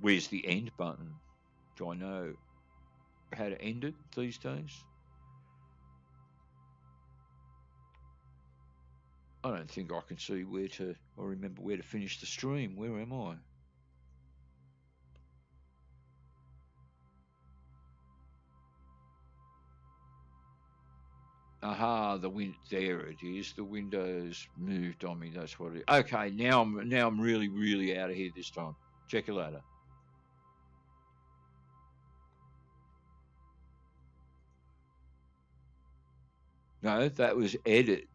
Where's the end button? Do I know how to end it these days? I don't think I can see or remember where to finish the stream. Where am I? Aha, there it is. The window's moved on me. That's what it is. Okay, now I'm really out of here this time. Check you later. No, that was edit.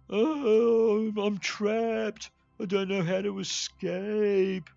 Oh, I'm trapped. I don't know how to escape.